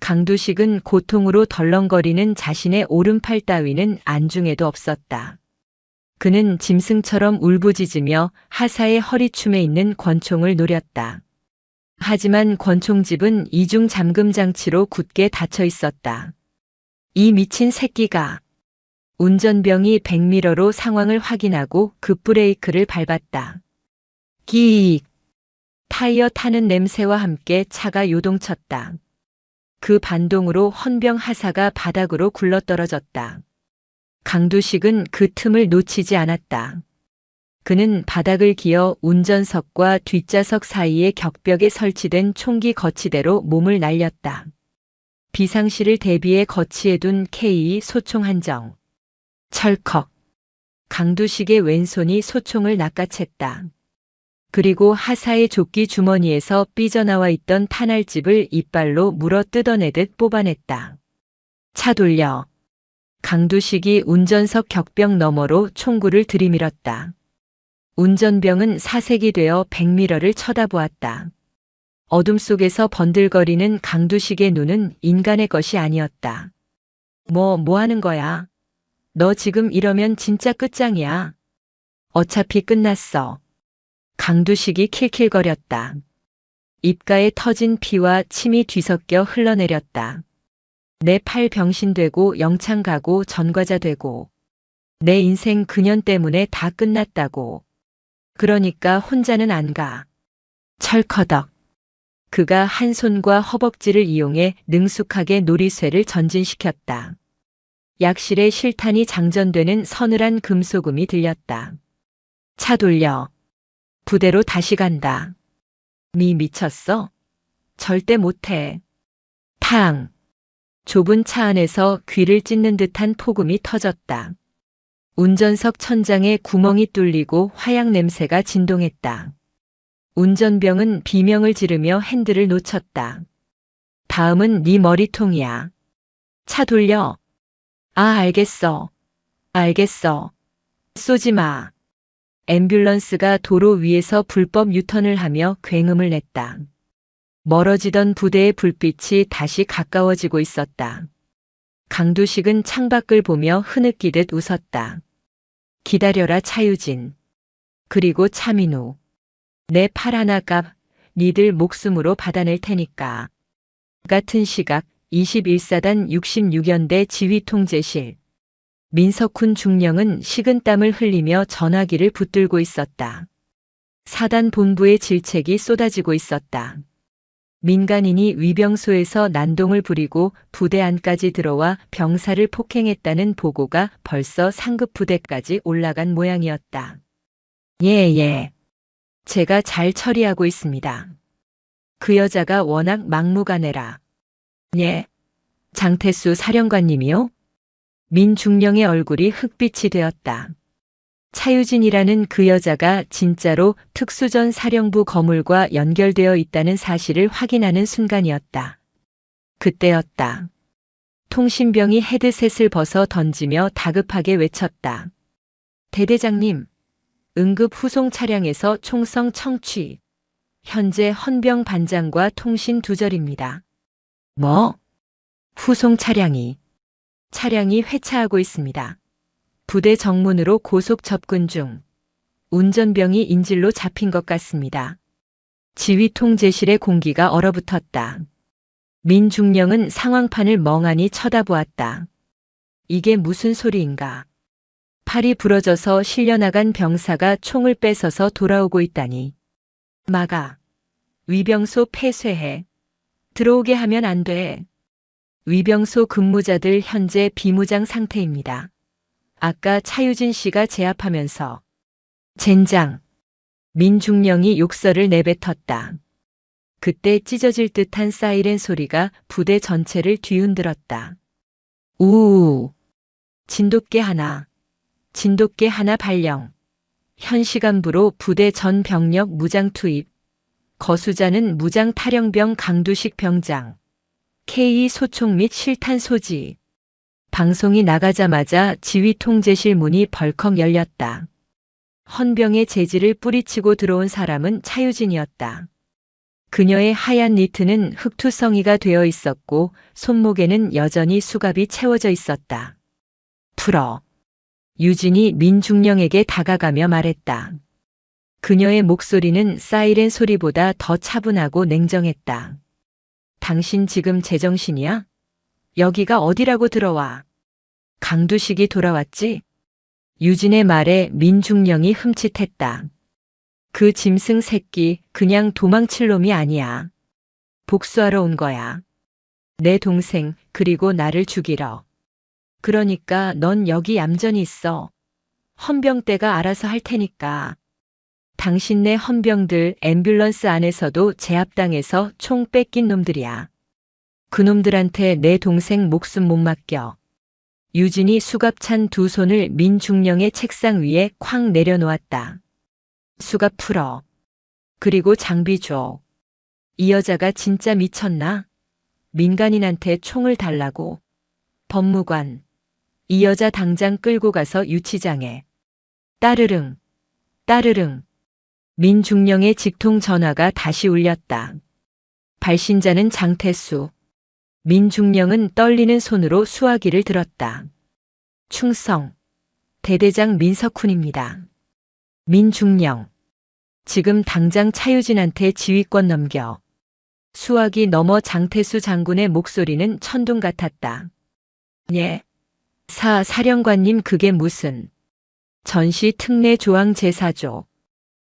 강두식은 고통으로 덜렁거리는 자신의 오른팔 따위는 안중에도 없었다. 그는 짐승처럼 울부짖으며 하사의 허리춤에 있는 권총을 노렸다. 하지만 권총집은 이중 잠금 장치로 굳게 닫혀 있었다. 이 미친 새끼가. 운전병이 백미러로 상황을 확인하고 급브레이크를 밟았다. 끼익. 타이어 타는 냄새와 함께 차가 요동쳤다. 그 반동으로 헌병 하사가 바닥으로 굴러떨어졌다. 강두식은 그 틈을 놓치지 않았다. 그는 바닥을 기어 운전석과 뒷좌석 사이의 격벽에 설치된 총기 거치대로 몸을 날렸다. 비상시를 대비해 거치해둔 K 소총 한정. 철컥. 강두식의 왼손이 소총을 낚아챘다. 그리고 하사의 조끼 주머니에서 삐져나와 있던 탄알집을 이빨로 물어 뜯어내듯 뽑아냈다. 차 돌려. 강두식이 운전석 격벽 너머로 총구를 들이밀었다. 운전병은 사색이 되어 백미러를 쳐다보았다. 어둠 속에서 번들거리는 강두식의 눈은 인간의 것이 아니었다. 뭐 하는 거야? 너 지금 이러면 진짜 끝장이야. 어차피 끝났어. 강두식이 킬킬거렸다. 입가에 터진 피와 침이 뒤섞여 흘러내렸다. 내 팔 병신되고 영창 가고 전과자 되고 내 인생 그년 때문에 다 끝났다고. 그러니까 혼자는 안 가. 철커덕. 그가 한 손과 허벅지를 이용해 능숙하게 놀이쇠를 전진시켰다. 약실에 실탄이 장전되는 서늘한 금소금이 들렸다. 차 돌려. 부대로 다시 간다. 미쳤어? 절대 못해. 탕. 좁은 차 안에서 귀를 찢는 듯한 폭음이 터졌다. 운전석 천장에 구멍이 뚫리고 화약 냄새가 진동했다. 운전병은 비명을 지르며 핸들을 놓쳤다. 다음은 네 머리통이야. 차 돌려. 아, 알겠어. 알겠어. 쏘지 마. 앰뷸런스가 도로 위에서 불법 유턴을 하며 굉음을 냈다. 멀어지던 부대의 불빛이 다시 가까워지고 있었다. 강두식은 창밖을 보며 흐느끼듯 웃었다. 기다려라 차유진. 그리고 차민우. 내 팔 하나 값 니들 목숨으로 받아낼 테니까. 같은 시각 21사단 66연대 지휘통제실. 민석훈 중령은 식은땀을 흘리며 전화기를 붙들고 있었다. 사단 본부의 질책이 쏟아지고 있었다. 민간인이 위병소에서 난동을 부리고 부대 안까지 들어와 병사를 폭행했다는 보고가 벌써 상급 부대까지 올라간 모양이었다. 예. 제가 잘 처리하고 있습니다. 그 여자가 워낙 막무가내라. 예. 장태수 사령관님이요? 민중령의 얼굴이 흑빛이 되었다. 차유진이라는 그 여자가 진짜로 특수전 사령부 거물과 연결되어 있다는 사실을 확인하는 순간이었다. 그때였다. 통신병이 헤드셋을 벗어 던지며 다급하게 외쳤다. 대대장님, 응급 후송 차량에서 총성 청취. 현재 헌병 반장과 통신 두절입니다. 뭐? 후송 차량이 회차하고 있습니다. 부대 정문으로 고속 접근 중. 운전병이 인질로 잡힌 것 같습니다. 지휘통제실의 공기가 얼어붙었다. 민중령은 상황판을 멍하니 쳐다보았다. 이게 무슨 소리인가? 팔이 부러져서 실려나간 병사가 총을 뺏어서 돌아오고 있다니. 막아. 위병소 폐쇄해. 들어오게 하면 안 돼. 위병소 근무자들 현재 비무장 상태입니다. 아까 차유진 씨가 제압하면서. 젠장. 민중령이 욕설을 내뱉었다. 그때 찢어질 듯한 사이렌 소리가 부대 전체를 뒤흔들었다. 우우. 진돗개 하나 발령. 현 시간부로 부대 전 병력 무장 투입. 거수자는 무장 탈영병 강두식 병장. K 소총 및 실탄 소지. 방송이 나가자마자 지휘통제실 문이 벌컥 열렸다. 헌병의 재질을 뿌리치고 들어온 사람은 차유진이었다. 그녀의 하얀 니트는 흑투성이가 되어 있었고 손목에는 여전히 수갑이 채워져 있었다. 풀어. 유진이 민중령에게 다가가며 말했다. 그녀의 목소리는 사이렌 소리보다 더 차분하고 냉정했다. 당신 지금 제정신이야? 여기가 어디라고 들어와? 강두식이 돌아왔지? 유진의 말에 민중령이 흠칫했다. 그 짐승 새끼 그냥 도망칠 놈이 아니야. 복수하러 온 거야. 내 동생 그리고 나를 죽이러. 그러니까 넌 여기 얌전히 있어. 헌병대가 알아서 할 테니까. 당신네 헌병들 앰뷸런스 안에서도 제압당해서 총 뺏긴 놈들이야. 그놈들한테 내 동생 목숨 못 맡겨. 유진이 수갑찬 두 손을 민중령의 책상 위에 쾅 내려놓았다. 수갑 풀어. 그리고 장비 줘. 이 여자가 진짜 미쳤나? 민간인한테 총을 달라고. 법무관. 이 여자 당장 끌고 가서 유치장에. 따르릉. 민중령의 직통 전화가 다시 울렸다. 발신자는 장태수. 민중령은 떨리는 손으로 수화기를 들었다. 충성. 대대장 민석훈입니다. 민중령. 지금 당장 차유진한테 지휘권 넘겨. 수화기 너머 장태수 장군의 목소리는 천둥 같았다. 예. 사령관님 그게 무슨. 전시 특례 조항 제4조.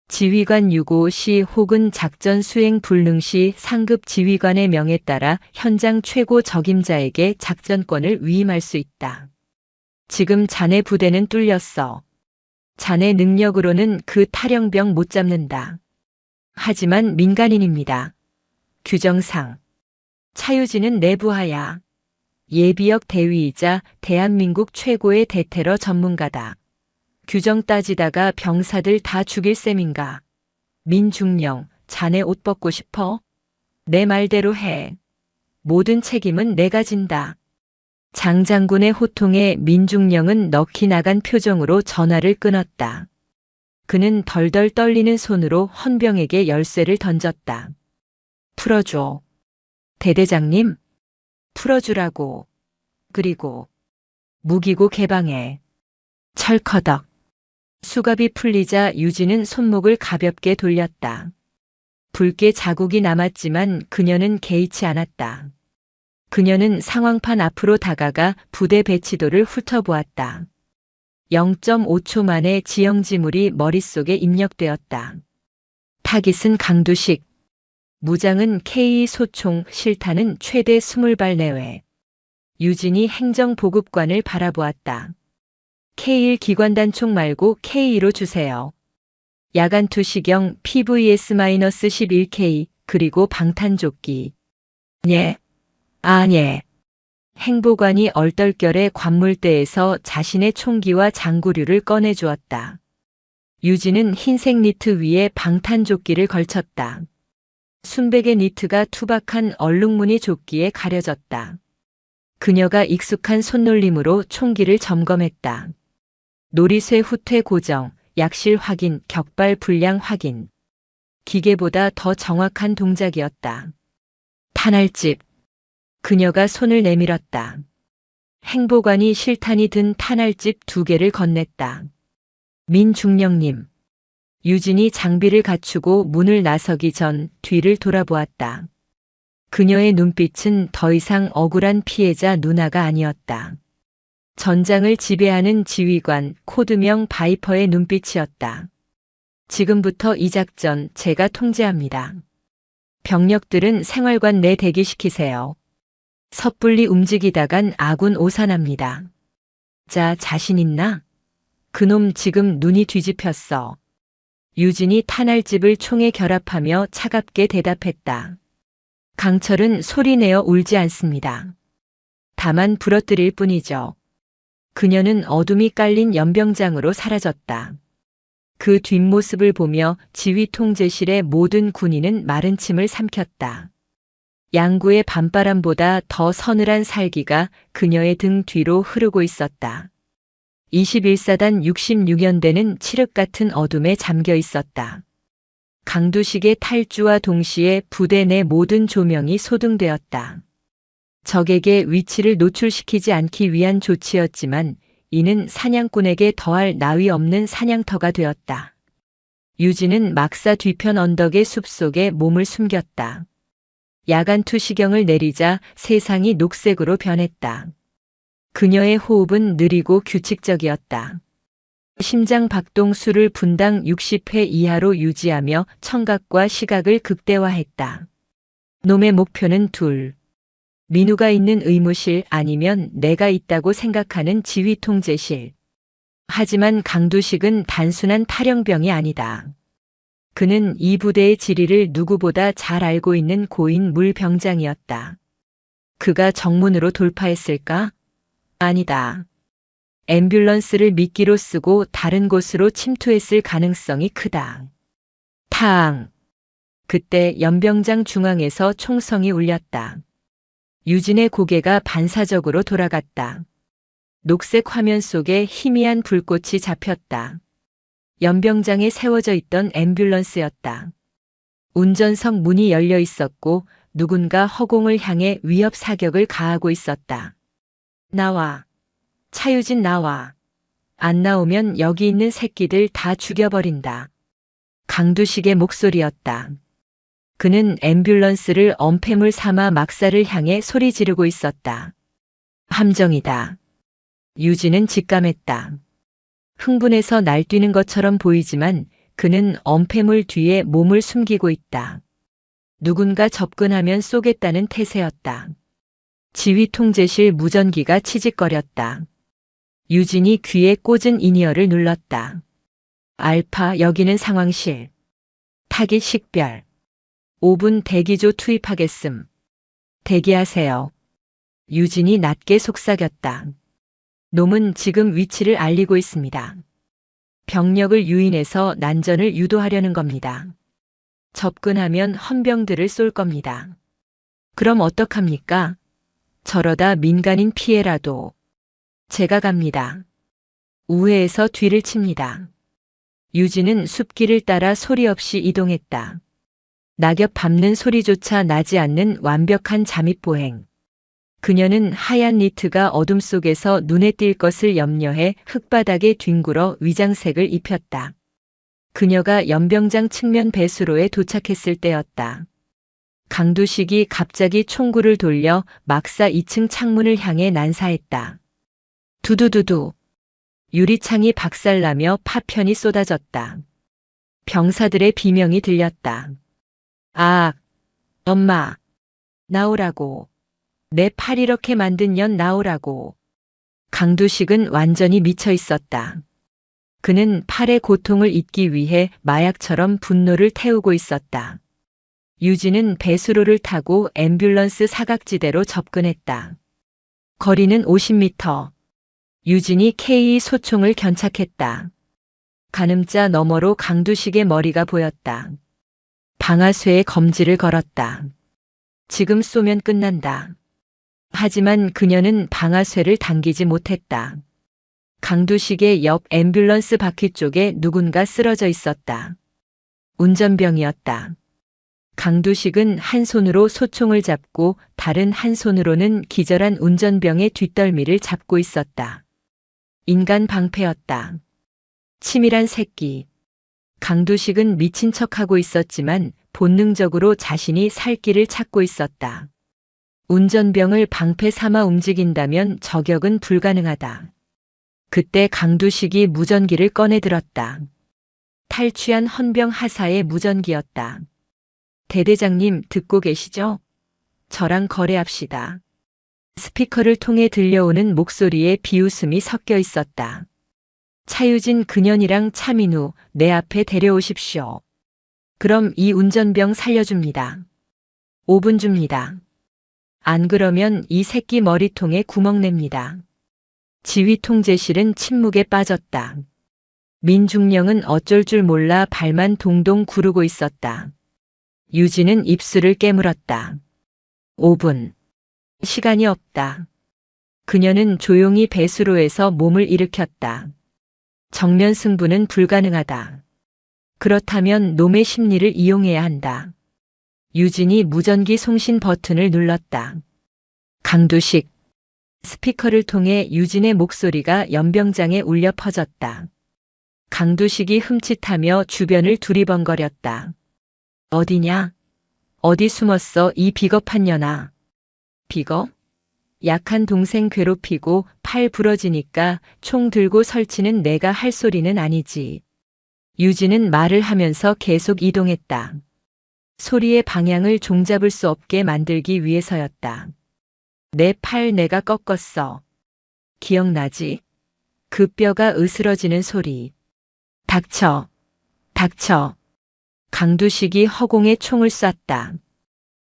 지휘관 유고 시 혹은 작전 수행 불능 시 상급 지휘관의 명에 따라 현장 최고 적임자에게 작전권을 위임할 수 있다. 지금 자네 부대는 뚫렸어. 자네 능력으로는 그 탈영병 못 잡는다. 하지만 민간인입니다. 규정상. 차유진은 내부하야. 예비역 대위이자 대한민국 최고의 대테러 전문가다. 규정 따지다가 병사들 다 죽일 셈인가. 민중령, 자네 옷 벗고 싶어? 내 말대로 해. 모든 책임은 내가 진다. 장 장군의 호통에 민중령은 넋이 나간 표정으로 전화를 끊었다. 그는 덜덜 떨리는 손으로 헌병에게 열쇠를 던졌다. 풀어줘. 대대장님? 풀어주라고. 그리고 무기고 개방해. 철커덕. 수갑이 풀리자 유진은 손목을 가볍게 돌렸다. 붉게 자국이 남았지만 그녀는 개의치 않았다. 그녀는 상황판 앞으로 다가가 부대 배치도를 훑어보았다. 0.5초 만에 지형지물이 머릿속에 입력되었다. 타깃은 강두식. 무장은 K 소총, 실탄은 최대 20발 내외. 유진이 행정보급관을 바라보았다. K1 기관단총 말고 K2로 주세요. 야간투시경 PVS-11K 그리고 방탄조끼. 예. 아, 예. 행보관이 얼떨결에 관물대에서 자신의 총기와 장구류를 꺼내주었다. 유진은 흰색 니트 위에 방탄조끼를 걸쳤다. 순백의 니트가 투박한 얼룩무늬 조끼에 가려졌다. 그녀가 익숙한 손놀림으로 총기를 점검했다. 놀이쇠 후퇴 고정, 약실 확인, 격발 분량 확인. 기계보다 더 정확한 동작이었다. 탄알집. 그녀가 손을 내밀었다. 행보관이 실탄이 든 탄알집 2개를 건넸다. 민중령님. 유진이 장비를 갖추고 문을 나서기 전 뒤를 돌아보았다. 그녀의 눈빛은 더 이상 억울한 피해자 누나가 아니었다. 전장을 지배하는 지휘관 코드명 바이퍼의 눈빛이었다. 지금부터 이 작전 제가 통제합니다. 병력들은 생활관 내 대기시키세요. 섣불리 움직이다간 아군 오산합니다. 자, 자신 있나? 그놈 지금 눈이 뒤집혔어. 유진이 탄알집을 총에 결합하며 차갑게 대답했다. 강철은 소리내어 울지 않습니다. 다만 부러뜨릴 뿐이죠. 그녀는 어둠이 깔린 연병장으로 사라졌다. 그 뒷모습을 보며 지휘 통제실의 모든 군인은 마른 침을 삼켰다. 양구의 밤바람보다 더 서늘한 살기가 그녀의 등 뒤로 흐르고 있었다. 21사단 66연대는 칠흑 같은 어둠에 잠겨 있었다. 강두식의 탈주와 동시에 부대 내 모든 조명이 소등되었다. 적에게 위치를 노출시키지 않기 위한 조치였지만 이는 사냥꾼에게 더할 나위 없는 사냥터가 되었다. 유진은 막사 뒤편 언덕의 숲속에 몸을 숨겼다. 야간 투시경을 내리자 세상이 녹색으로 변했다. 그녀의 호흡은 느리고 규칙적이었다. 심장 박동수를 분당 60회 이하로 유지하며 청각과 시각을 극대화했다. 놈의 목표는 둘. 민우가 있는 의무실 아니면 내가 있다고 생각하는 지휘 통제실. 하지만 강두식은 단순한 탈영병이 아니다. 그는 이 부대의 지리를 누구보다 잘 알고 있는 고인 물병장이었다. 그가 정문으로 돌파했을까? 아니다. 앰뷸런스를 미끼로 쓰고 다른 곳으로 침투했을 가능성이 크다. 탕! 그때 연병장 중앙에서 총성이 울렸다. 유진의 고개가 반사적으로 돌아갔다. 녹색 화면 속에 희미한 불꽃이 잡혔다. 연병장에 세워져 있던 앰뷸런스였다. 운전석 문이 열려 있었고 누군가 허공을 향해 위협 사격을 가하고 있었다. 나와. 차유진 나와. 안 나오면 여기 있는 새끼들 다 죽여버린다. 강두식의 목소리였다. 그는 앰뷸런스를 엄폐물 삼아 막사를 향해 소리 지르고 있었다. 함정이다. 유진은 직감했다. 흥분해서 날뛰는 것처럼 보이지만 그는 엄폐물 뒤에 몸을 숨기고 있다. 누군가 접근하면 쏘겠다는 태세였다. 지휘 통제실 무전기가 치직거렸다. 유진이 귀에 꽂은 인이어를 눌렀다. 알파, 여기는 상황실. 타깃 식별. 5분 대기조 투입하겠음. 대기하세요. 유진이 낮게 속삭였다. 놈은 지금 위치를 알리고 있습니다. 병력을 유인해서 난전을 유도하려는 겁니다. 접근하면 헌병들을 쏠 겁니다. 그럼 어떡합니까? 저러다 민간인 피해라도. 제가 갑니다. 우회해서 뒤를 칩니다. 유진은 숲길을 따라 소리 없이 이동했다. 낙엽 밟는 소리조차 나지 않는 완벽한 잠입보행. 그녀는 하얀 니트가 어둠 속에서 눈에 띌 것을 염려해 흙바닥에 뒹굴어 위장색을 입혔다. 그녀가 연병장 측면 배수로에 도착했을 때였다. 강두식이 갑자기 총구를 돌려 막사 2층 창문을 향해 난사했다. 두두두두. 유리창이 박살나며 파편이 쏟아졌다. 병사들의 비명이 들렸다. 아, 엄마, 나오라고. 내 팔 이렇게 만든 년 나오라고. 강두식은 완전히 미쳐 있었다. 그는 팔의 고통을 잊기 위해 마약처럼 분노를 태우고 있었다. 유진은 배수로를 타고 앰뷸런스 사각지대로 접근했다. 거리는 50m. 유진이 K 소총을 견착했다. 가늠자 너머로 강두식의 머리가 보였다. 방아쇠에 검지를 걸었다. 지금 쏘면 끝난다. 하지만 그녀는 방아쇠를 당기지 못했다. 강두식의 옆 앰뷸런스 바퀴 쪽에 누군가 쓰러져 있었다. 운전병이었다. 강두식은 한 손으로 소총을 잡고 다른 한 손으로는 기절한 운전병의 뒷덜미를 잡고 있었다. 인간 방패였다. 치밀한 새끼. 강두식은 미친 척하고 있었지만 본능적으로 자신이 살 길을 찾고 있었다. 운전병을 방패 삼아 움직인다면 저격은 불가능하다. 그때 강두식이 무전기를 꺼내 들었다. 탈취한 헌병 하사의 무전기였다. 대대장님 듣고 계시죠? 저랑 거래합시다. 스피커를 통해 들려오는 목소리에 비웃음이 섞여 있었다. 차유진 그년이랑 차민우 내 앞에 데려오십시오. 그럼 이 운전병 살려줍니다. 5분 줍니다. 안 그러면 이 새끼 머리통에 구멍 냅니다. 지휘 통제실은 침묵에 빠졌다. 민중령은 어쩔 줄 몰라 발만 동동 구르고 있었다. 유진은 입술을 깨물었다. 5분. 시간이 없다. 그녀는 조용히 배수로에서 몸을 일으켰다. 정면 승부는 불가능하다. 그렇다면 놈의 심리를 이용해야 한다. 유진이 무전기 송신 버튼을 눌렀다. 강두식. 스피커를 통해 유진의 목소리가 연병장에 울려 퍼졌다. 강두식이 흠칫하며 주변을 두리번거렸다. 어디냐? 어디 숨었어 이 비겁한 년아. 비겁? 약한 동생 괴롭히고 팔 부러지니까 총 들고 설치는 내가 할 소리는 아니지. 유진은 말을 하면서 계속 이동했다. 소리의 방향을 종잡을 수 없게 만들기 위해서였다. 내 팔 내가 꺾었어. 기억나지? 그 뼈가 으스러지는 소리. 닥쳐. 닥쳐. 강두식이 허공에 총을 쐈다.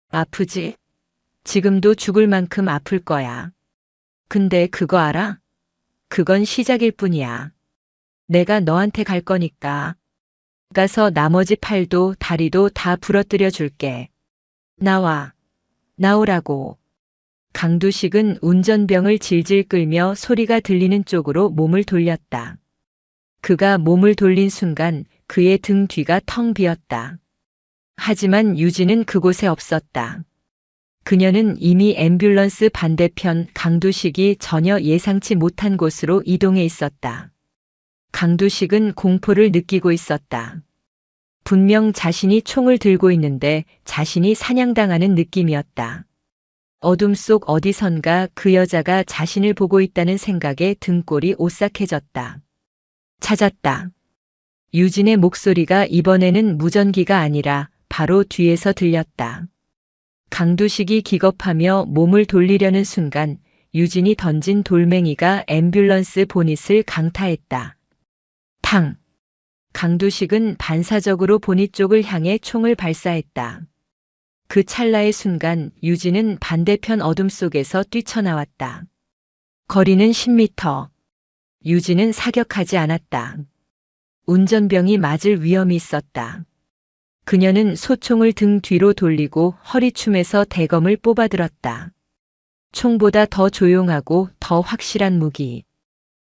아프지? 지금도 죽을 만큼 아플 거야. 근데 그거 알아? 그건 시작일 뿐이야. 내가 너한테 갈 거니까. 가서 나머지 팔도 다리도 다 부러뜨려 줄게. 나와. 나오라고. 강두식은 운전병을 질질 끌며 소리가 들리는 쪽으로 몸을 돌렸다. 그가 몸을 돌린 순간 그의 등 뒤가 텅 비었다. 하지만 유진은 그곳에 없었다. 그녀는 이미 앰뷸런스 반대편 강두식이 전혀 예상치 못한 곳으로 이동해 있었다. 강두식은 공포를 느끼고 있었다. 분명 자신이 총을 들고 있는데 자신이 사냥당하는 느낌이었다. 어둠 속 어디선가 그 여자가 자신을 보고 있다는 생각에 등골이 오싹해졌다. 찾았다. 유진의 목소리가 이번에는 무전기가 아니라 바로 뒤에서 들렸다. 강두식이 기겁하며 몸을 돌리려는 순간 유진이 던진 돌멩이가 앰뷸런스 보닛을 강타했다. 탕! 강두식은 반사적으로 보닛 쪽을 향해 총을 발사했다. 그 찰나의 순간 유진은 반대편 어둠 속에서 뛰쳐나왔다. 거리는 10m. 유진은 사격하지 않았다. 운전병이 맞을 위험이 있었다. 그녀는 소총을 등 뒤로 돌리고 허리춤에서 대검을 뽑아들었다. 총보다 더 조용하고 더 확실한 무기.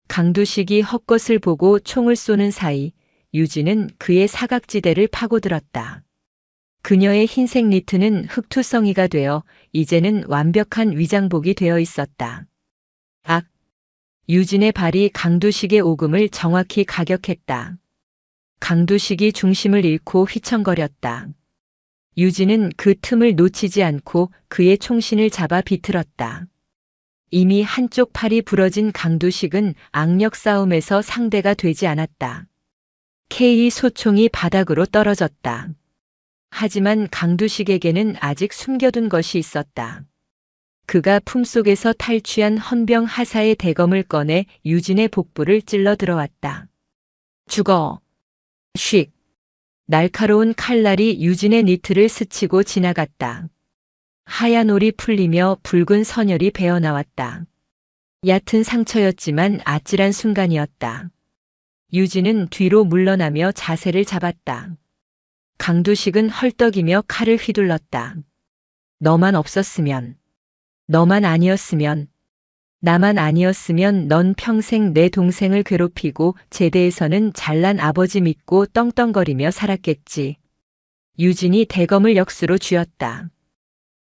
강두식이 헛것을 보고 총을 쏘는 사이 유진은 그의 사각지대를 파고들었다. 그녀의 흰색 니트는 흑투성이가 되어 이제는 완벽한 위장복이 되어 있었다. 악! 유진의 발이 강두식의 오금을 정확히 가격했다. 강두식이 중심을 잃고 휘청거렸다. 유진은 그 틈을 놓치지 않고 그의 총신을 잡아 비틀었다. 이미 한쪽 팔이 부러진 강두식은 악력 싸움에서 상대가 되지 않았다. K 소총이 바닥으로 떨어졌다. 하지만 강두식에게는 아직 숨겨둔 것이 있었다. 그가 품속에서 탈취한 헌병 하사의 대검을 꺼내 유진의 복부를 찔러 들어왔다. 죽어. 쉭. 날카로운 칼날이 유진의 니트를 스치고 지나갔다. 하얀 올이 풀리며 붉은 선혈이 배어나왔다. 얕은 상처였지만 아찔한 순간이었다. 유진은 뒤로 물러나며 자세를 잡았다. 강두식은 헐떡이며 칼을 휘둘렀다. 너만 없었으면, 너만 아니었으면, 나만 아니었으면 넌 평생 내 동생을 괴롭히고 제대에서는 잘난 아버지 믿고 떵떵거리며 살았겠지. 유진이 대검을 역수로 쥐었다.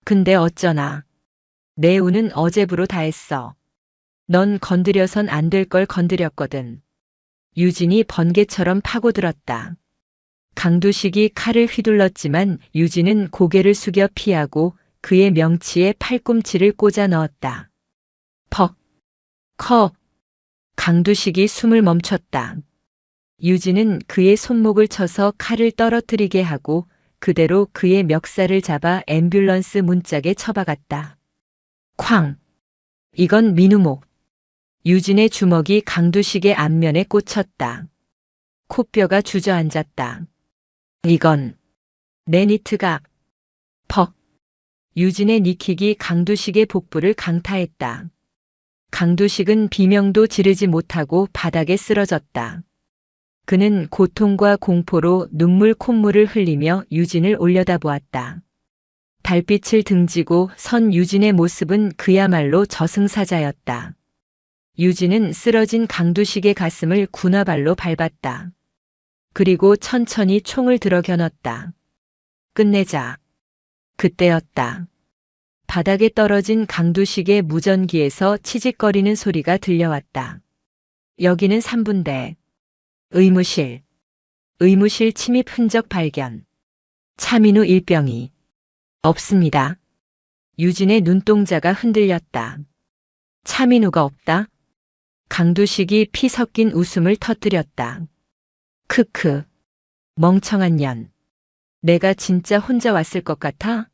근데 어쩌나. 내 운은 어제부로 다했어. 넌 건드려선 안 될 걸 건드렸거든. 유진이 번개처럼 파고들었다. 강두식이 칼을 휘둘렀지만 유진은 고개를 숙여 피하고 그의 명치에 팔꿈치를 꽂아 넣었다. 퍽! 컥! 강두식이 숨을 멈췄다. 유진은 그의 손목을 쳐서 칼을 떨어뜨리게 하고 그대로 그의 멱살을 잡아 앰뷸런스 문짝에 처박았다. 쾅! 이건 민우목. 유진의 주먹이 강두식의 안면에 꽂혔다. 코뼈가 주저앉았다. 이건 내 니트각. 퍽. 유진의 니킥이 강두식의 복부를 강타했다. 강두식은 비명도 지르지 못하고 바닥에 쓰러졌다. 그는 고통과 공포로 눈물 콧물을 흘리며 유진을 올려다보았다. 달빛을 등지고 선 유진의 모습은 그야말로 저승사자였다. 유진은 쓰러진 강두식의 가슴을 군화발로 밟았다. 그리고 천천히 총을 들어 겨눴다. 끝내자. 그때였다. 바닥에 떨어진 강두식의 무전기에서 치직거리는 소리가 들려왔다. 여기는 3분대. 의무실. 의무실 침입 흔적 발견. 차민우 일병이. 없습니다. 유진의 눈동자가 흔들렸다. 차민우가 없다? 강두식이 피 섞인 웃음을 터뜨렸다. 크크. 멍청한 년. 내가 진짜 혼자 왔을 것 같아?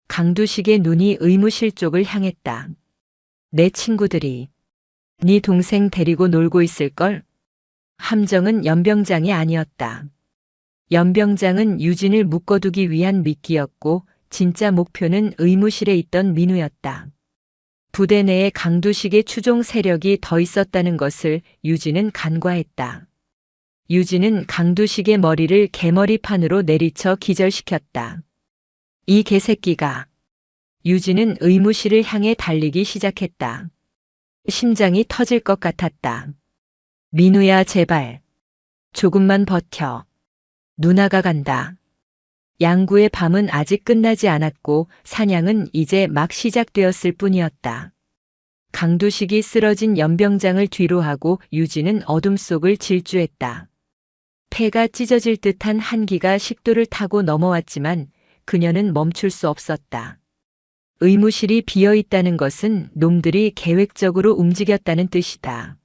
강두식의 눈이 의무실 쪽을 향했다. 내 친구들이 네 동생 데리고 놀고 있을걸? 함정은 연병장이 아니었다. 연병장은 유진을 묶어두기 위한 미끼였고 진짜 목표는 의무실에 있던 민우였다. 부대 내에 강두식의 추종 세력이 더 있었다는 것을 유진은 간과했다. 유진은 강두식의 머리를 개머리판으로 내리쳐 기절시켰다. 이 개새끼가. 유진은 의무실을 향해 달리기 시작했다. 심장이 터질 것 같았다. 민우야 제발. 조금만 버텨. 누나가 간다. 양구의 밤은 아직 끝나지 않았고 사냥은 이제 막 시작되었을 뿐이었다. 강두식이 쓰러진 연병장을 뒤로 하고 유진은 어둠 속을 질주했다. 폐가 찢어질 듯한 한기가 식도를 타고 넘어왔지만 그녀는 멈출 수 없었다. 의무실이 비어있다는 것은 놈들이 계획적으로 움직였다는 뜻이다.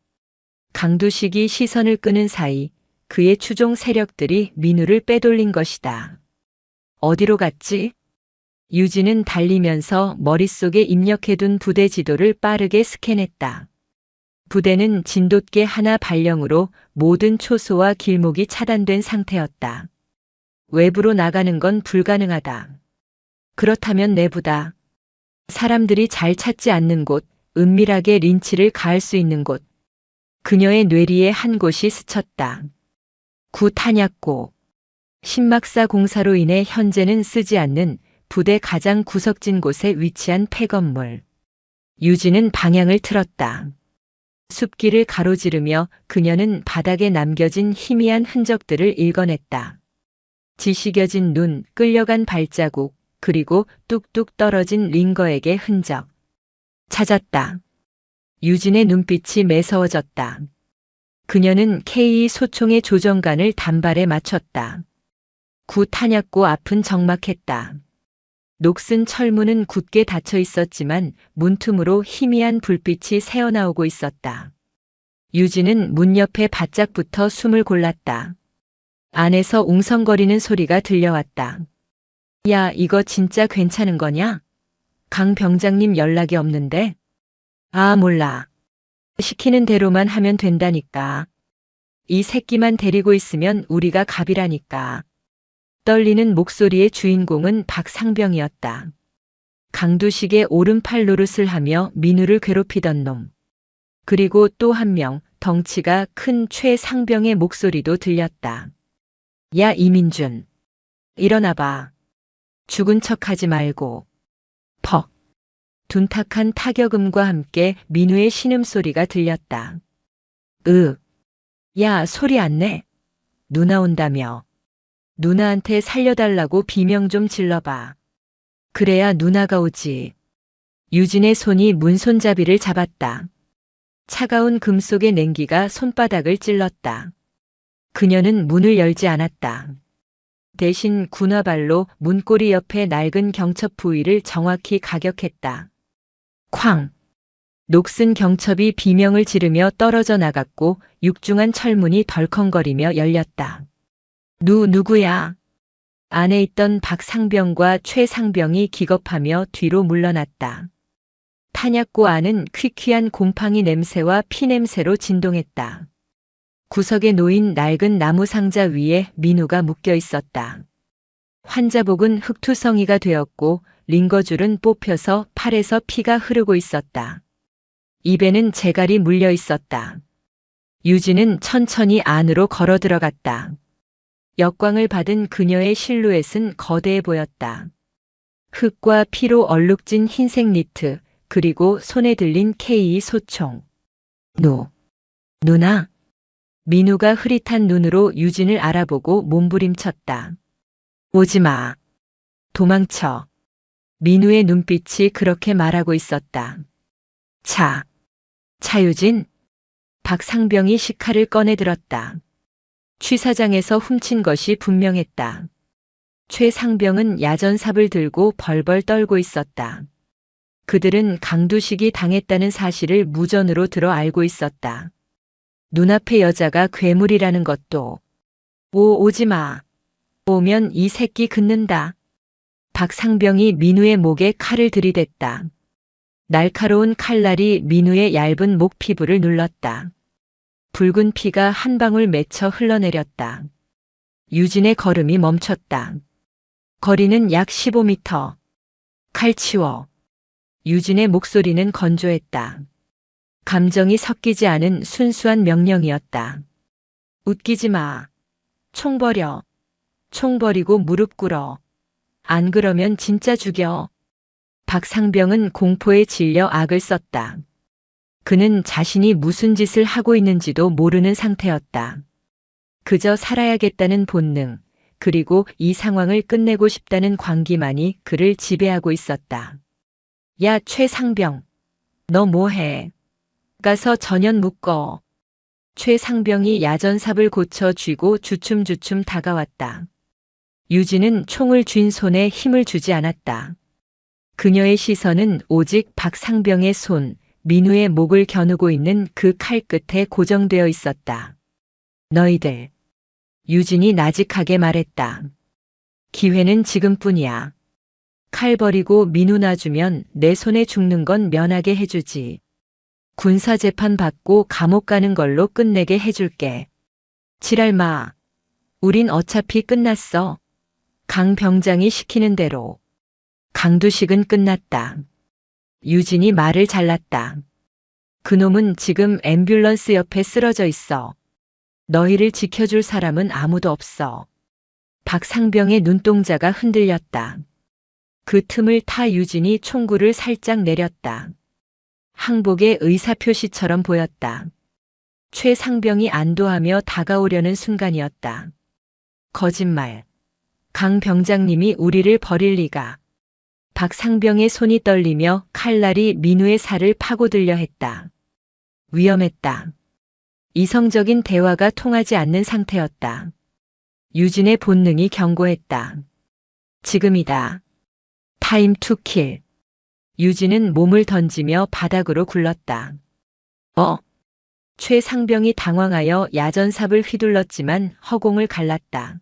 강두식이 시선을 끄는 사이 그의 추종 세력들이 민우를 빼돌린 것이다. 어디로 갔지? 유진은 달리면서 머릿속에 입력해둔 부대 지도를 빠르게 스캔했다. 부대는 진돗개 하나 발령으로 모든 초소와 길목이 차단된 상태였다. 외부로 나가는 건 불가능하다. 그렇다면 내부다. 사람들이 잘 찾지 않는 곳, 은밀하게 린치를 가할 수 있는 곳. 그녀의 뇌리에 한 곳이 스쳤다. 구 탄약고. 신막사 공사로 인해 현재는 쓰지 않는 부대 가장 구석진 곳에 위치한 폐건물. 유진은 방향을 틀었다. 숲길을 가로지르며 그녀는 바닥에 남겨진 희미한 흔적들을 읽어냈다. 지식여진 눈, 끌려간 발자국, 그리고 뚝뚝 떨어진 링거에게 흔적. 찾았다. 유진의 눈빛이 매서워졌다. 그녀는 K 소총의 조정관을 단발에 맞췄다. 구 탄약고 앞은 적막했다. 녹슨 철문은 굳게 닫혀 있었지만 문틈으로 희미한 불빛이 새어나오고 있었다. 유진은 문 옆에 바짝 붙어 숨을 골랐다. 안에서 웅성거리는 소리가 들려왔다. 야, 이거 진짜 괜찮은 거냐? 강 병장님 연락이 없는데? 아, 몰라. 시키는 대로만 하면 된다니까. 이 새끼만 데리고 있으면 우리가 갑이라니까. 떨리는 목소리의 주인공은 박상병이었다. 강두식의 오른팔 노릇을 하며 민우를 괴롭히던 놈. 그리고 또 한 명, 덩치가 큰 최상병의 목소리도 들렸다. 야, 이민준. 일어나봐. 죽은 척하지 말고. 퍽. 둔탁한 타격음과 함께 민우의 신음소리가 들렸다. 야, 소리 안 내? 누나 온다며. 누나한테 살려달라고 비명 좀 질러봐. 그래야 누나가 오지. 유진의 손이 문손잡이를 잡았다. 차가운 금속의 냉기가 손바닥을 찔렀다. 그녀는 문을 열지 않았다. 대신 군화발로 문고리 옆에 낡은 경첩 부위를 정확히 가격했다. 쾅! 녹슨 경첩이 비명을 지르며 떨어져 나갔고 육중한 철문이 덜컹거리며 열렸다. 누구야? 안에 있던 박상병과 최상병이 기겁하며 뒤로 물러났다. 탄약고 안은 퀴퀴한 곰팡이 냄새와 피 냄새로 진동했다. 구석에 놓인 낡은 나무 상자 위에 민우가 묶여 있었다. 환자복은 흙투성이가 되었고 링거줄은 뽑혀서 팔에서 피가 흐르고 있었다. 입에는 재갈이 물려 있었다. 유진은 천천히 안으로 걸어 들어갔다. 역광을 받은 그녀의 실루엣은 거대해 보였다. 흙과 피로 얼룩진 흰색 니트, 그리고 손에 들린 K 소총. 누나? 민우가 흐릿한 눈으로 유진을 알아보고 몸부림쳤다. 오지 마. 도망쳐. 민우의 눈빛이 그렇게 말하고 있었다. 차유진? 박상병이 식칼을 꺼내 들었다. 취사장에서 훔친 것이 분명했다. 최상병은 야전삽을 들고 벌벌 떨고 있었다. 그들은 강두식이 당했다는 사실을 무전으로 들어 알고 있었다. 눈앞의 여자가 괴물이라는 것도. 오지 마. 오면 이 새끼 긋는다. 박상병이 민우의 목에 칼을 들이댔다. 날카로운 칼날이 민우의 얇은 목 피부를 눌렀다. 붉은 피가 한 방울 맺혀 흘러내렸다. 유진의 걸음이 멈췄다. 거리는 약 15m. 칼 치워. 유진의 목소리는 건조했다. 감정이 섞이지 않은 순수한 명령이었다. 웃기지 마. 총 버려. 총 버리고 무릎 꿇어. 안 그러면 진짜 죽여. 박상병은 공포에 질려 악을 썼다. 그는 자신이 무슨 짓을 하고 있는지도 모르는 상태였다. 그저 살아야겠다는 본능, 그리고 이 상황을 끝내고 싶다는 광기만이 그를 지배하고 있었다. 야, 최상병. 너 뭐해? 가서 전연 묶어. 최상병이 야전삽을 고쳐 쥐고 주춤주춤 다가왔다. 유진은 총을 쥔 손에 힘을 주지 않았다. 그녀의 시선은 오직 박상병의 손, 민우의 목을 겨누고 있는 그 칼 끝에 고정되어 있었다. 너희들. 유진이 나직하게 말했다. 기회는 지금뿐이야. 칼 버리고 민우 놔주면 내 손에 죽는 건 면하게 해주지. 군사재판 받고 감옥 가는 걸로 끝내게 해줄게. 지랄 마. 우린 어차피 끝났어. 강 병장이 시키는 대로. 강두식은 끝났다. 유진이 말을 잘랐다. 그놈은 지금 앰뷸런스 옆에 쓰러져 있어. 너희를 지켜줄 사람은 아무도 없어. 박상병의 눈동자가 흔들렸다. 그 틈을 타 유진이 총구를 살짝 내렸다. 항복의 의사표시처럼 보였다. 최상병이 안도하며 다가오려는 순간이었다. 거짓말. 강 병장님이 우리를 버릴 리가. 박상병의 손이 떨리며 칼날이 민우의 살을 파고들려 했다. 위험했다. 이성적인 대화가 통하지 않는 상태였다. 유진의 본능이 경고했다. 지금이다. 타임 투 킬. 유진은 몸을 던지며 바닥으로 굴렀다. 최상병이 당황하여 야전삽을 휘둘렀지만 허공을 갈랐다.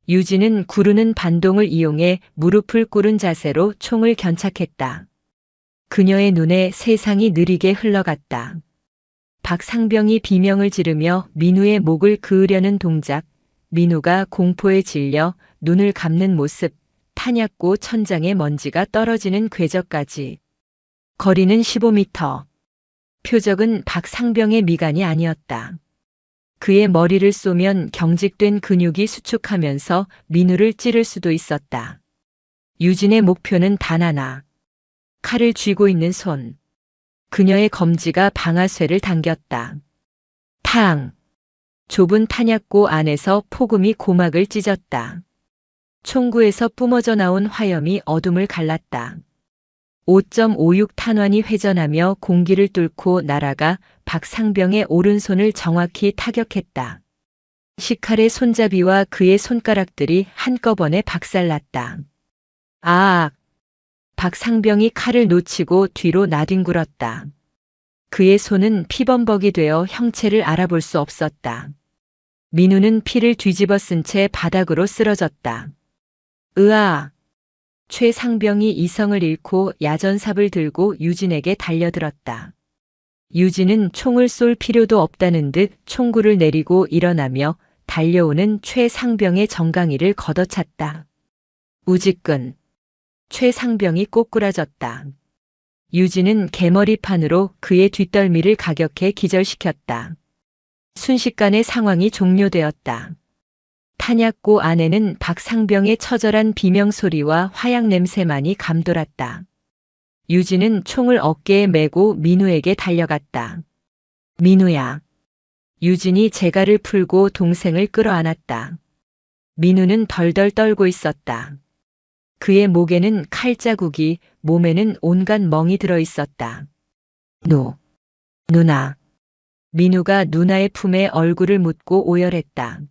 유진은 구르는 반동을 이용해 무릎을 꿇은 자세로 총을 견착했다. 그녀의 눈에 세상이 느리게 흘러갔다. 박상병이 비명을 지르며 민우의 목을 그으려는 동작, 민우가 공포에 질려 눈을 감는 모습, 탄약고 천장에 먼지가 떨어지는 궤적까지. 거리는 15m. 표적은 박상병의 미간이 아니었다. 그의 머리를 쏘면 경직된 근육이 수축하면서 민우를 찌를 수도 있었다. 유진의 목표는 단 하나. 칼을 쥐고 있는 손. 그녀의 검지가 방아쇠를 당겼다. 탕! 좁은 탄약고 안에서 폭음이 고막을 찢었다. 총구에서 뿜어져 나온 화염이 어둠을 갈랐다. 5.56 탄환이 회전하며 공기를 뚫고 날아가 박상병의 오른손을 정확히 타격했다. 식칼의 손잡이와 그의 손가락들이 한꺼번에 박살났다. 아악! 박상병이 칼을 놓치고 뒤로 나뒹굴었다. 그의 손은 피범벅이 되어 형체를 알아볼 수 없었다. 민우는 피를 뒤집어 쓴 채 바닥으로 쓰러졌다. 으아! 최상병이 이성을 잃고 야전삽을 들고 유진에게 달려들었다. 유진은 총을 쏠 필요도 없다는 듯 총구를 내리고 일어나며 달려오는 최상병의 정강이를 걷어찼다. 우직근. 최상병이 꼬꾸라졌다. 유진은 개머리판으로 그의 뒷덜미를 가격해 기절시켰다. 순식간에 상황이 종료되었다. 탄약고 안에는 박상병의 처절한 비명소리와 화약 냄새만이 감돌았다. 유진은 총을 어깨에 메고 민우에게 달려갔다. 민우야. 유진이 재갈을 풀고 동생을 끌어안았다. 민우는 덜덜 떨고 있었다. 그의 목에는 칼자국이, 몸에는 온갖 멍이 들어 있었다. 누나. 민우가 누나의 품에 얼굴을 묻고 오열했다.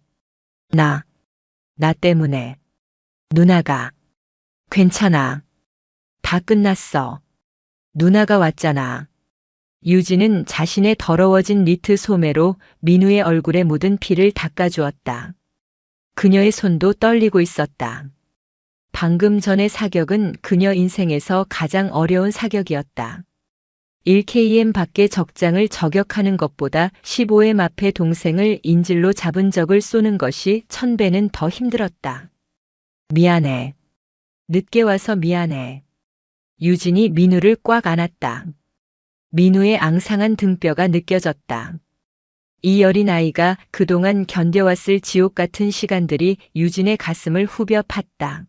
나 때문에. 누나가. 괜찮아. 다 끝났어. 누나가 왔잖아. 유진은 자신의 더러워진 니트 소매로 민우의 얼굴에 묻은 피를 닦아주었다. 그녀의 손도 떨리고 있었다. 방금 전의 사격은 그녀 인생에서 가장 어려운 사격이었다. 1km 밖의 적장을 저격하는 것보다 15M 앞의 동생을 인질로 잡은 적을 쏘는 것이 1000배는 더 힘들었다. 미안해. 늦게 와서 미안해. 유진이 민우를 꽉 안았다. 민우의 앙상한 등뼈가 느껴졌다. 이 어린 아이가 그동안 견뎌왔을 지옥 같은 시간들이 유진의 가슴을 후벼 팠다.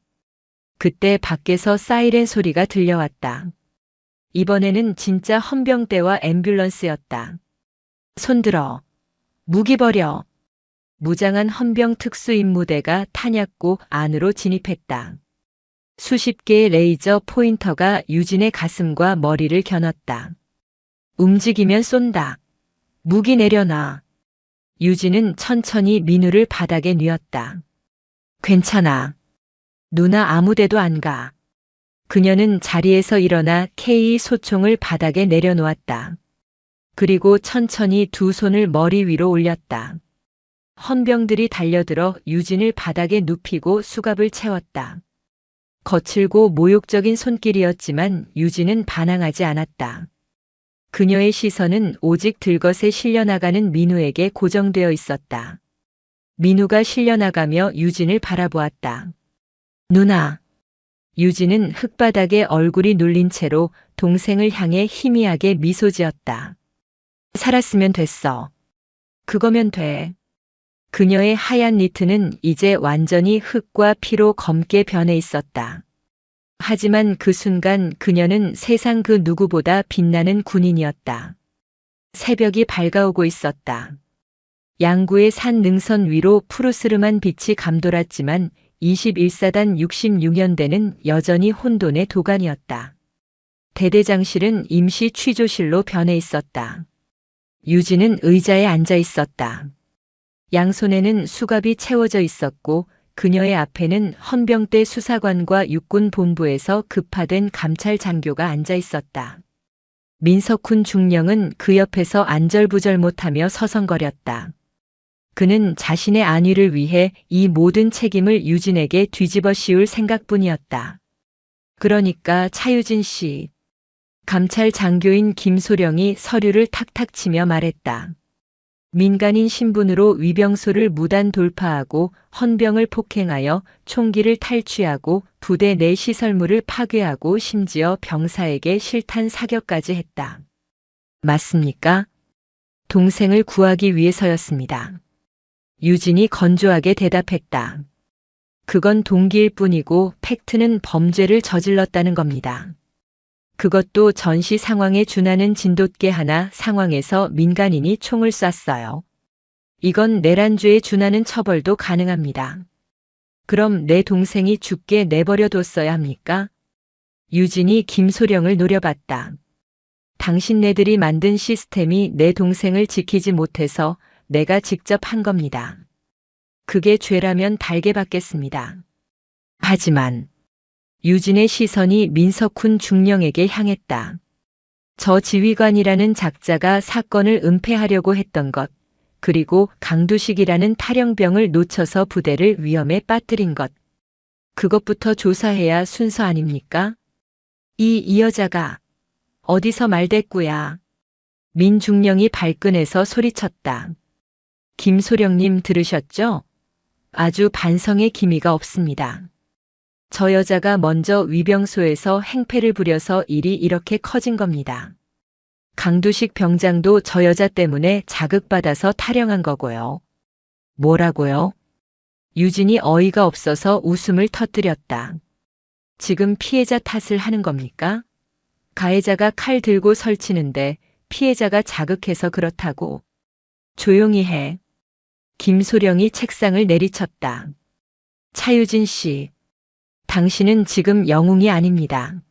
그때 밖에서 사이렌 소리가 들려왔다. 이번에는 진짜 헌병대와 앰뷸런스였다. 손들어. 무기 버려. 무장한 헌병 특수임무대가 탄약고 안으로 진입했다. 수십 개의 레이저 포인터가 유진의 가슴과 머리를 겨눴다. 움직이면 쏜다. 무기 내려놔. 유진은 천천히 민우를 바닥에 뉘었다. 괜찮아. 누나 아무데도 안 가. 그녀는 자리에서 일어나 K 소총을 바닥에 내려놓았다. 그리고 천천히 두 손을 머리 위로 올렸다. 헌병들이 달려들어 유진을 바닥에 눕히고 수갑을 채웠다. 거칠고 모욕적인 손길이었지만 유진은 반항하지 않았다. 그녀의 시선은 오직 들것에 실려나가는 민우에게 고정되어 있었다. 민우가 실려나가며 유진을 바라보았다. 누나. 유진은 흙바닥에 얼굴이 눌린 채로 동생을 향해 희미하게 미소 지었다. 살았으면 됐어. 그거면 돼. 그녀의 하얀 니트는 이제 완전히 흙과 피로 검게 변해 있었다. 하지만 그 순간 그녀는 세상 그 누구보다 빛나는 군인이었다. 새벽이 밝아오고 있었다. 양구의 산 능선 위로 푸르스름한 빛이 감돌았지만 21사단 66연대는 여전히 혼돈의 도가니였다. 대대장실은 임시 취조실로 변해 있었다. 유진은 의자에 앉아 있었다. 양손에는 수갑이 채워져 있었고 그녀의 앞에는 헌병대 수사관과 육군본부에서 급파된 감찰 장교가 앉아 있었다. 민석훈 중령은 그 옆에서 안절부절 못하며 서성거렸다. 그는 자신의 안위를 위해 이 모든 책임을 유진에게 뒤집어 씌울 생각뿐이었다. 그러니까 차유진 씨. 감찰 장교인 김소령이 서류를 탁탁 치며 말했다. 민간인 신분으로 위병소를 무단 돌파하고 헌병을 폭행하여 총기를 탈취하고 부대 내 시설물을 파괴하고 심지어 병사에게 실탄 사격까지 했다. 맞습니까? 동생을 구하기 위해서였습니다. 유진이 건조하게 대답했다. 그건 동기일 뿐이고 팩트는 범죄를 저질렀다는 겁니다. 그것도 전시 상황에 준하는 진돗개 하나 상황에서 민간인이 총을 쐈어요. 이건 내란죄에 준하는 처벌도 가능합니다. 그럼 내 동생이 죽게 내버려 뒀어야 합니까? 유진이 김소령을 노려봤다. 당신네들이 만든 시스템이 내 동생을 지키지 못해서 내가 직접 한 겁니다. 그게 죄라면 달게 받겠습니다. 하지만 유진의 시선이 민석훈 중령에게 향했다. 저 지휘관이라는 작자가 사건을 은폐하려고 했던 것, 그리고 강두식이라는 탈영병을 놓쳐서 부대를 위험에 빠뜨린 것. 그것부터 조사해야 순서 아닙니까? 이 여자가 어디서 말대꾸야. 민중령이 발끈해서 소리쳤다. 김소령님 들으셨죠? 아주 반성의 기미가 없습니다. 저 여자가 먼저 위병소에서 행패를 부려서 일이 이렇게 커진 겁니다. 강두식 병장도 저 여자 때문에 자극받아서 탈영한 거고요. 뭐라고요? 유진이 어이가 없어서 웃음을 터뜨렸다. 지금 피해자 탓을 하는 겁니까? 가해자가 칼 들고 설치는데 피해자가 자극해서 그렇다고. 조용히 해. 김소령이 책상을 내리쳤다. 차유진 씨. 당신은 지금 영웅이 아닙니다.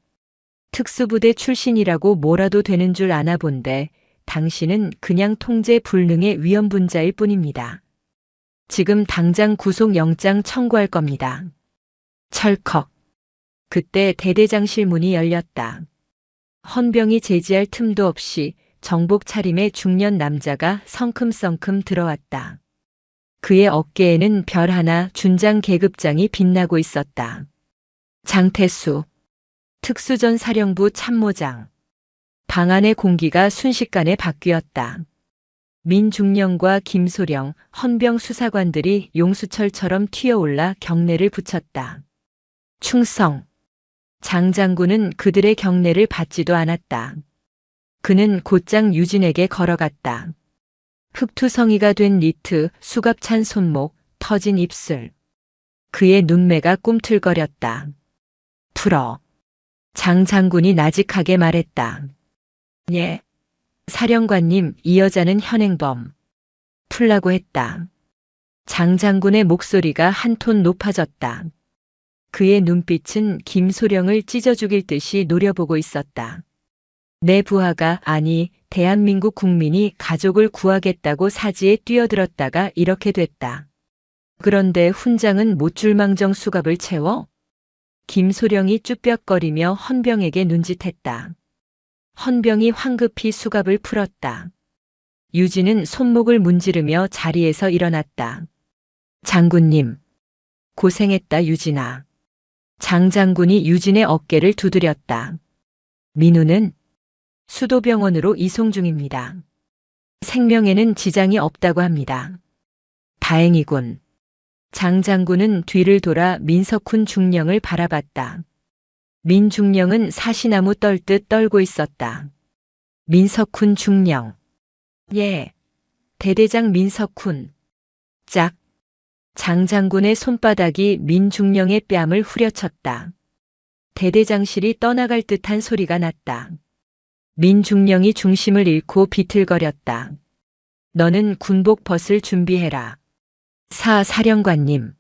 특수부대 출신이라고 뭐라도 되는 줄 아나 본데 당신은 그냥 통제 불능의 위험분자일 뿐입니다. 지금 당장 구속영장 청구할 겁니다. 철컥. 그때 대대장실 문이 열렸다. 헌병이 제지할 틈도 없이 정복 차림의 중년 남자가 성큼성큼 들어왔다. 그의 어깨에는 별 하나 준장 계급장이 빛나고 있었다. 장태수, 특수전 사령부 참모장. 방 안의 공기가 순식간에 바뀌었다. 민중령과 김소령, 헌병 수사관들이 용수철처럼 튀어올라 경례를 붙였다. 충성. 장 장군은 그들의 경례를 받지도 않았다. 그는 곧장 유진에게 걸어갔다. 흙투성이가 된 니트, 수갑 찬 손목, 터진 입술. 그의 눈매가 꿈틀거렸다. 풀어. 장 장군이 나직하게 말했다. 예. 사령관님, 이 여자는 현행범. 풀라고 했다. 장 장군의 목소리가 한 톤 높아졌다. 그의 눈빛은 김소령을 찢어 죽일 듯이 노려보고 있었다. 내 부하가, 아니 대한민국 국민이 가족을 구하겠다고 사지에 뛰어들었다가 이렇게 됐다. 그런데 훈장은 못줄망정 수갑을 채워? 김소령이 쭈뼛거리며 헌병에게 눈짓했다. 헌병이 황급히 수갑을 풀었다. 유진은 손목을 문지르며 자리에서 일어났다. 장군님. 고생했다 유진아. 장 장군이 유진의 어깨를 두드렸다. 민우는 수도병원으로 이송 중입니다. 생명에는 지장이 없다고 합니다. 다행이군. 장 장군은 뒤를 돌아 민석훈 중령을 바라봤다. 민 중령은 사시나무 떨듯 떨고 있었다. 민석훈 중령. 예. 대대장 민석훈. 짝. 장 장군의 손바닥이 민 중령의 뺨을 후려쳤다. 대대장실이 떠나갈 듯한 소리가 났다. 민 중령이 중심을 잃고 비틀거렸다. 너는 군복 벗을 준비해라. 사령관님.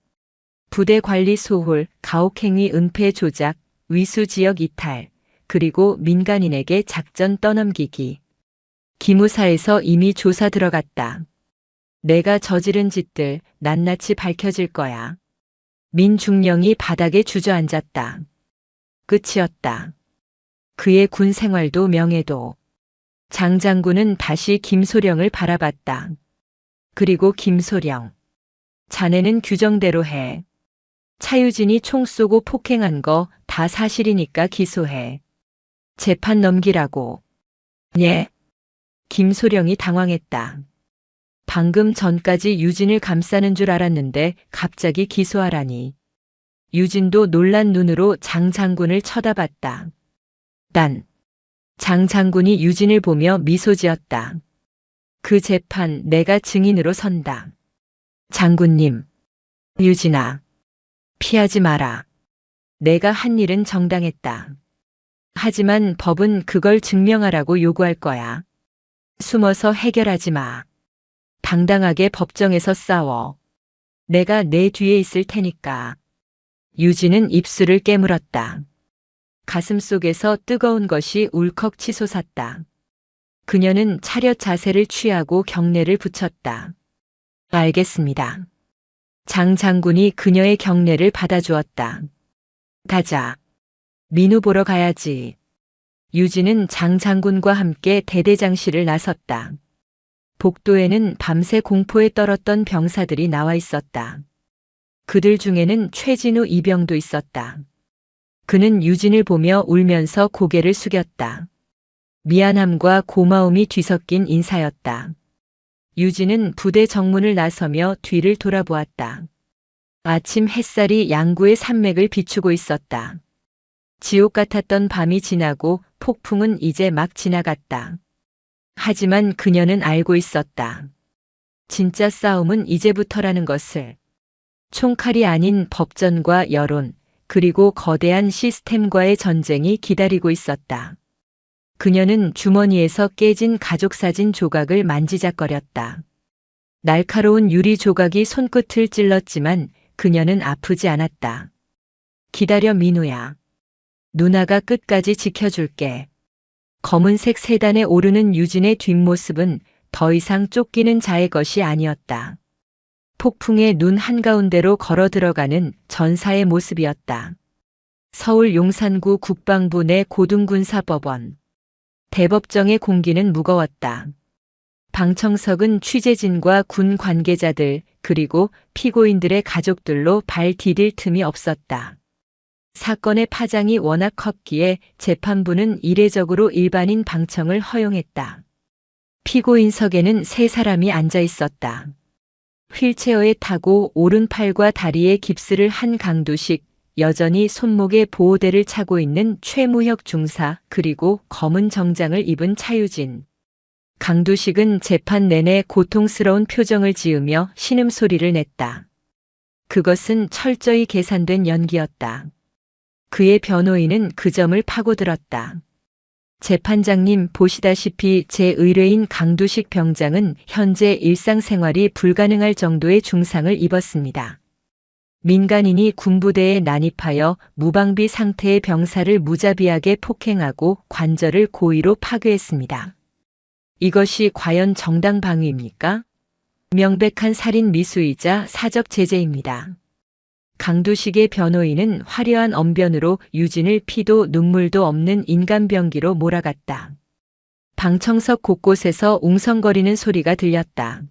부대 관리 소홀, 가혹행위 은폐 조작, 위수 지역 이탈, 그리고 민간인에게 작전 떠넘기기. 기무사에서 이미 조사 들어갔다. 내가 저지른 짓들 낱낱이 밝혀질 거야. 민 중령이 바닥에 주저앉았다. 끝이었다. 그의 군 생활도 명예도. 장 장군은 다시 김소령을 바라봤다. 그리고 김소령. 자네는 규정대로 해. 차유진이 총 쏘고 폭행한 거 다 사실이니까 기소해. 재판 넘기라고. 예. 김소령이 당황했다. 방금 전까지 유진을 감싸는 줄 알았는데 갑자기 기소하라니. 유진도 놀란 눈으로 장 장군을 쳐다봤다. 장 장군이 유진을 보며 미소 지었다. 그 재판 내가 증인으로 선다. 장군님. 유진아. 피하지 마라. 내가 한 일은 정당했다. 하지만 법은 그걸 증명하라고 요구할 거야. 숨어서 해결하지 마. 당당하게 법정에서 싸워. 내가 내 뒤에 있을 테니까. 유진은 입술을 깨물었다. 가슴 속에서 뜨거운 것이 울컥 치솟았다. 그녀는 차렷 자세를 취하고 경례를 붙였다. 알겠습니다. 장 장군이 그녀의 경례를 받아주었다. 가자. 민우 보러 가야지. 유진은 장 장군과 함께 대대장실을 나섰다. 복도에는 밤새 공포에 떨었던 병사들이 나와 있었다. 그들 중에는 최진우 이병도 있었다. 그는 유진을 보며 울면서 고개를 숙였다. 미안함과 고마움이 뒤섞인 인사였다. 유진은 부대 정문을 나서며 뒤를 돌아보았다. 아침 햇살이 양구의 산맥을 비추고 있었다. 지옥 같았던 밤이 지나고 폭풍은 이제 막 지나갔다. 하지만 그녀는 알고 있었다. 진짜 싸움은 이제부터라는 것을. 총칼이 아닌 법전과 여론, 그리고 거대한 시스템과의 전쟁이 기다리고 있었다. 그녀는 주머니에서 깨진 가족사진 조각을 만지작거렸다. 날카로운 유리 조각이 손끝을 찔렀지만 그녀는 아프지 않았다. 기다려 민우야. 누나가 끝까지 지켜줄게. 검은색 세단에 오르는 유진의 뒷모습은 더 이상 쫓기는 자의 것이 아니었다. 폭풍의 눈 한가운데로 걸어 들어가는 전사의 모습이었다. 서울 용산구 국방부 내 고등군사법원. 대법정의 공기는 무거웠다. 방청석은 취재진과 군 관계자들 그리고 피고인들의 가족들로 발 디딜 틈이 없었다. 사건의 파장이 워낙 컸기에 재판부는 이례적으로 일반인 방청을 허용했다. 피고인석에는 3사람이 앉아 있었다. 휠체어에 타고 오른팔과 다리에 깁스를 한 강두식, 여전히 손목에 보호대를 차고 있는 최무혁 중사, 그리고 검은 정장을 입은 차유진. 강두식은 재판 내내 고통스러운 표정을 지으며 신음소리를 냈다. 그것은 철저히 계산된 연기였다. 그의 변호인은 그 점을 파고들었다. 재판장님, 보시다시피 제 의뢰인 강두식 병장은 현재 일상생활이 불가능할 정도의 중상을 입었습니다. 민간인이 군부대에 난입하여 무방비 상태의 병사를 무자비하게 폭행하고 관절을 고의로 파괴했습니다. 이것이 과연 정당 방위입니까? 명백한 살인 미수이자 사적 제재입니다. 강두식의 변호인은 화려한 언변으로 유진을 피도 눈물도 없는 인간병기로 몰아갔다. 방청석 곳곳에서 웅성거리는 소리가 들렸다.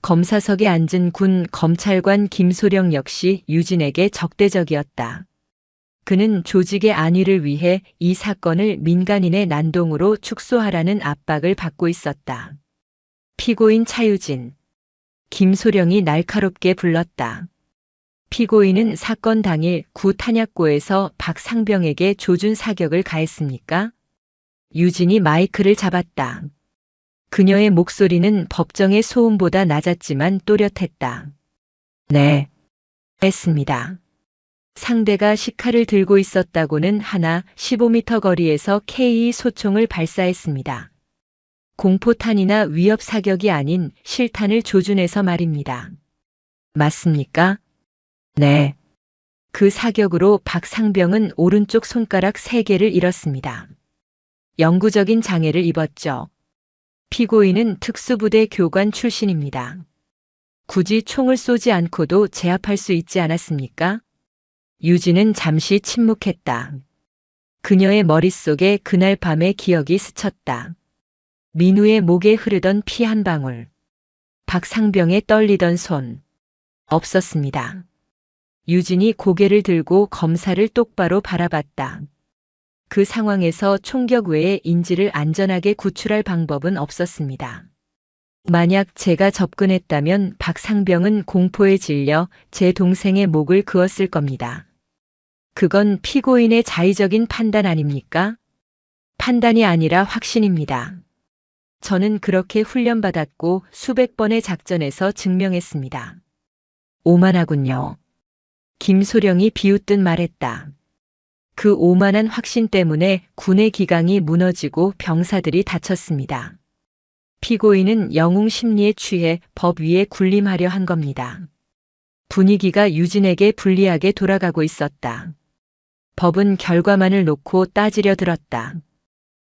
검사석에 앉은 군 검찰관 김소령 역시 유진에게 적대적이었다. 그는 조직의 안위를 위해 이 사건을 민간인의 난동으로 축소하라는 압박을 받고 있었다. 피고인 차유진. 김소령이 날카롭게 불렀다. 피고인은 사건 당일 구 탄약고에서 박상병에게 조준 사격을 가했습니까? 유진이 마이크를 잡았다. 그녀의 목소리는 법정의 소음보다 낮았지만 또렷했다. 네, 했습니다. 상대가 식칼을 들고 있었다고는 하나 15m 거리에서 K2 소총을 발사했습니다. 공포탄이나 위협 사격이 아닌 실탄을 조준해서 말입니다. 맞습니까? 네. 그 사격으로 박상병은 오른쪽 손가락 3개를 잃었습니다. 영구적인 장애를 입었죠. 피고인은 특수부대 교관 출신입니다. 굳이 총을 쏘지 않고도 제압할 수 있지 않았습니까? 유진은 잠시 침묵했다. 그녀의 머릿속에 그날 밤의 기억이 스쳤다. 민우의 목에 흐르던 피 한 방울. 박상병의 떨리던 손. 없었습니다. 유진이 고개를 들고 검사를 똑바로 바라봤다. 그 상황에서 총격 외에 인지를 안전하게 구출할 방법은 없었습니다. 만약 제가 접근했다면 박상병은 공포에 질려 제 동생의 목을 그었을 겁니다. 그건 피고인의 자의적인 판단 아닙니까? 판단이 아니라 확신입니다. 저는 그렇게 훈련받았고 수백 번의 작전에서 증명했습니다. 오만하군요. 김소령이 비웃듯 말했다. 그 오만한 확신 때문에 군의 기강이 무너지고 병사들이 다쳤습니다. 피고인은 영웅 심리에 취해 법 위에 군림하려 한 겁니다. 분위기가 유진에게 불리하게 돌아가고 있었다. 법은 결과만을 놓고 따지려 들었다.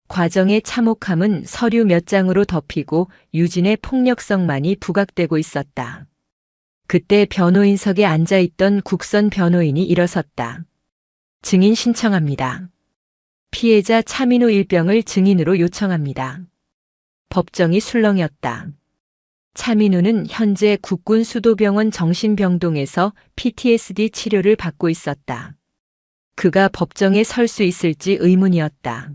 과정의 참혹함은 서류 몇 장으로 덮이고 유진의 폭력성만이 부각되고 있었다. 그때 변호인석에 앉아있던 국선 변호인이 일어섰다. 증인 신청합니다. 피해자 차민우 일병을 증인으로 요청합니다. 법정이 술렁였다. 차민우는 현재 국군 수도병원 정신병동에서 PTSD 치료를 받고 있었다. 그가 법정에 설 수 있을지 의문이었다.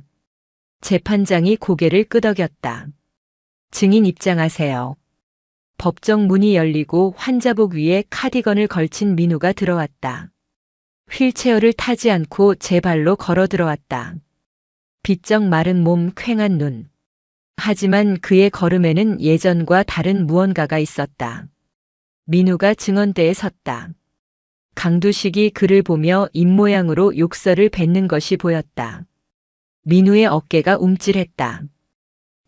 재판장이 고개를 끄덕였다. 증인 입장하세요. 법정 문이 열리고 환자복 위에 카디건을 걸친 민우가 들어왔다. 휠체어를 타지 않고 제 발로 걸어 들어왔다. 비쩍 마른 몸, 퀭한 눈. 하지만 그의 걸음에는 예전과 다른 무언가가 있었다. 민우가 증언대에 섰다. 강두식이 그를 보며 입모양으로 욕설을 뱉는 것이 보였다. 민우의 어깨가 움찔했다.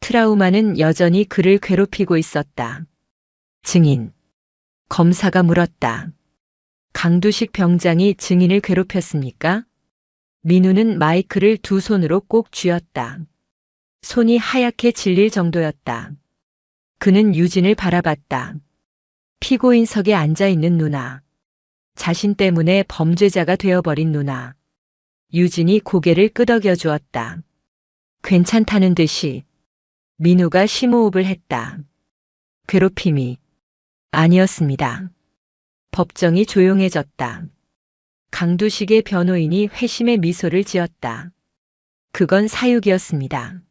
트라우마는 여전히 그를 괴롭히고 있었다. 증인. 검사가 물었다. 강두식 병장이 증인을 괴롭혔습니까? 민우는 마이크를 두 손으로 꼭 쥐었다. 손이 하얗게 질릴 정도였다. 그는 유진을 바라봤다. 피고인석에 앉아있는 누나. 자신 때문에 범죄자가 되어버린 누나. 유진이 고개를 끄덕여 주었다. 괜찮다는 듯이. 민우가 심호흡을 했다. 괴롭힘이 아니었습니다. 법정이 조용해졌다. 강두식의 변호인이 회심의 미소를 지었다. 그건 사육이었습니다.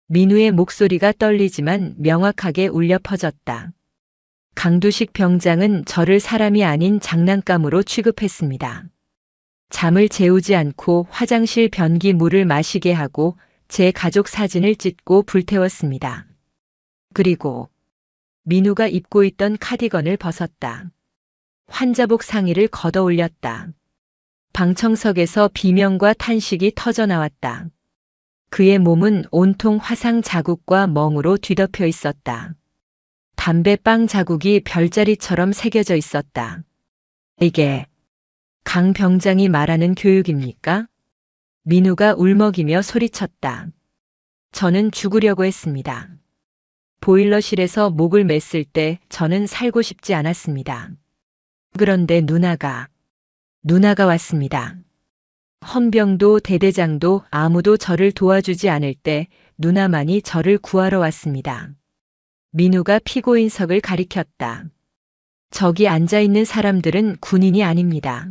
민우의 목소리가 떨리지만 명확하게 울려 퍼졌다. 강두식 병장은 저를 사람이 아닌 장난감으로 취급했습니다. 잠을 재우지 않고 화장실 변기 물을 마시게 하고 제 가족 사진을 찢고 불태웠습니다. 그리고 민우가 입고 있던 카디건을 벗었다. 환자복 상의를 걷어 올렸다. 방청석에서 비명과 탄식이 터져 나왔다. 그의 몸은 온통 화상 자국과 멍으로 뒤덮여 있었다. 담배빵 자국이 별자리처럼 새겨져 있었다. 이게 강 병장이 말하는 교육입니까? 민우가 울먹이며 소리쳤다. 저는 죽으려고 했습니다. 보일러실에서 목을 맸을 때 저는 살고 싶지 않았습니다. 그런데 누나가 왔습니다. 헌병도 대대장도 아무도 저를 도와주지 않을 때 누나만이 저를 구하러 왔습니다. 민우가 피고인석을 가리켰다. 저기 앉아있는 사람들은 군인이 아닙니다.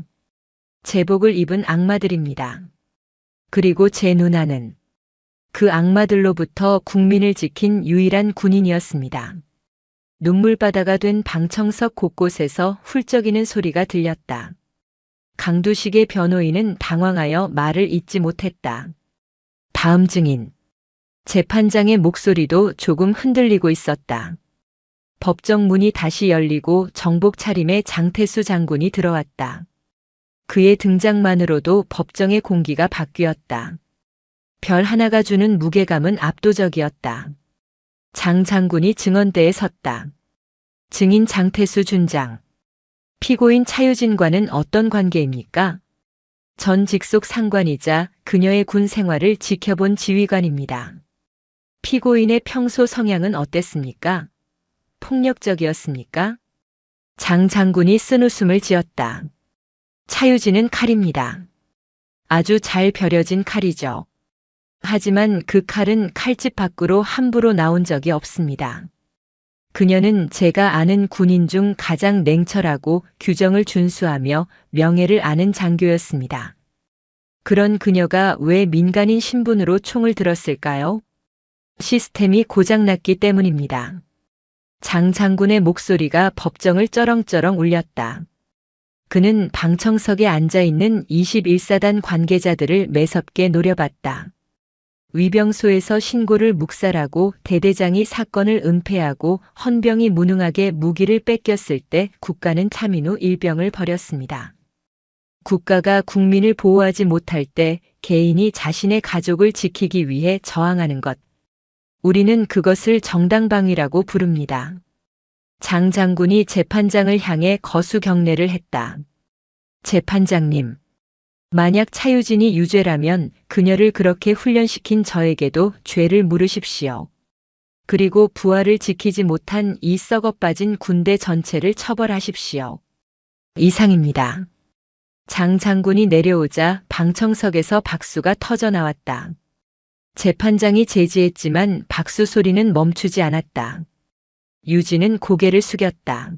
제복을 입은 악마들입니다. 그리고 제 누나는 그 악마들로부터 국민을 지킨 유일한 군인이었습니다. 눈물바다가 된 방청석 곳곳에서 훌쩍이는 소리가 들렸다. 강두식의 변호인은 당황하여 말을 잇지 못했다. 다음 증인. 재판장의 목소리도 조금 흔들리고 있었다. 법정 문이 다시 열리고 정복 차림의 장태수 장군이 들어왔다. 그의 등장만으로도 법정의 공기가 바뀌었다. 별 하나가 주는 무게감은 압도적이었다. 장 장군이 증언대에 섰다. 증인 장태수 준장. 피고인 차유진과는 어떤 관계입니까? 전 직속 상관이자 그녀의 군 생활을 지켜본 지휘관입니다. 피고인의 평소 성향은 어땠습니까? 폭력적이었습니까? 장 장군이 쓴웃음을 지었다. 차유진은 칼입니다. 아주 잘 벼려진 칼이죠. 하지만 그 칼은 칼집 밖으로 함부로 나온 적이 없습니다. 그녀는 제가 아는 군인 중 가장 냉철하고 규정을 준수하며 명예를 아는 장교였습니다. 그런 그녀가 왜 민간인 신분으로 총을 들었을까요? 시스템이 고장났기 때문입니다. 장 장군의 목소리가 법정을 쩌렁쩌렁 울렸다. 그는 방청석에 앉아있는 21사단 관계자들을 매섭게 노려봤다. 위병소에서 신고를 묵살하고 대대장이 사건을 은폐하고 헌병이 무능하게 무기를 뺏겼을 때 국가는 차민우 일병을 벌였습니다. 국가가 국민을 보호하지 못할 때 개인이 자신의 가족을 지키기 위해 저항하는 것. 우리는 그것을 정당방위라고 부릅니다. 장 장군이 재판장을 향해 거수 경례를 했다. 재판장님. 만약 차유진이 유죄라면 그녀를 그렇게 훈련시킨 저에게도 죄를 물으십시오. 그리고 부하를 지키지 못한 이 썩어빠진 군대 전체를 처벌하십시오. 이상입니다. 장 장군이 내려오자 방청석에서 박수가 터져 나왔다. 재판장이 제지했지만 박수 소리는 멈추지 않았다. 유진은 고개를 숙였다.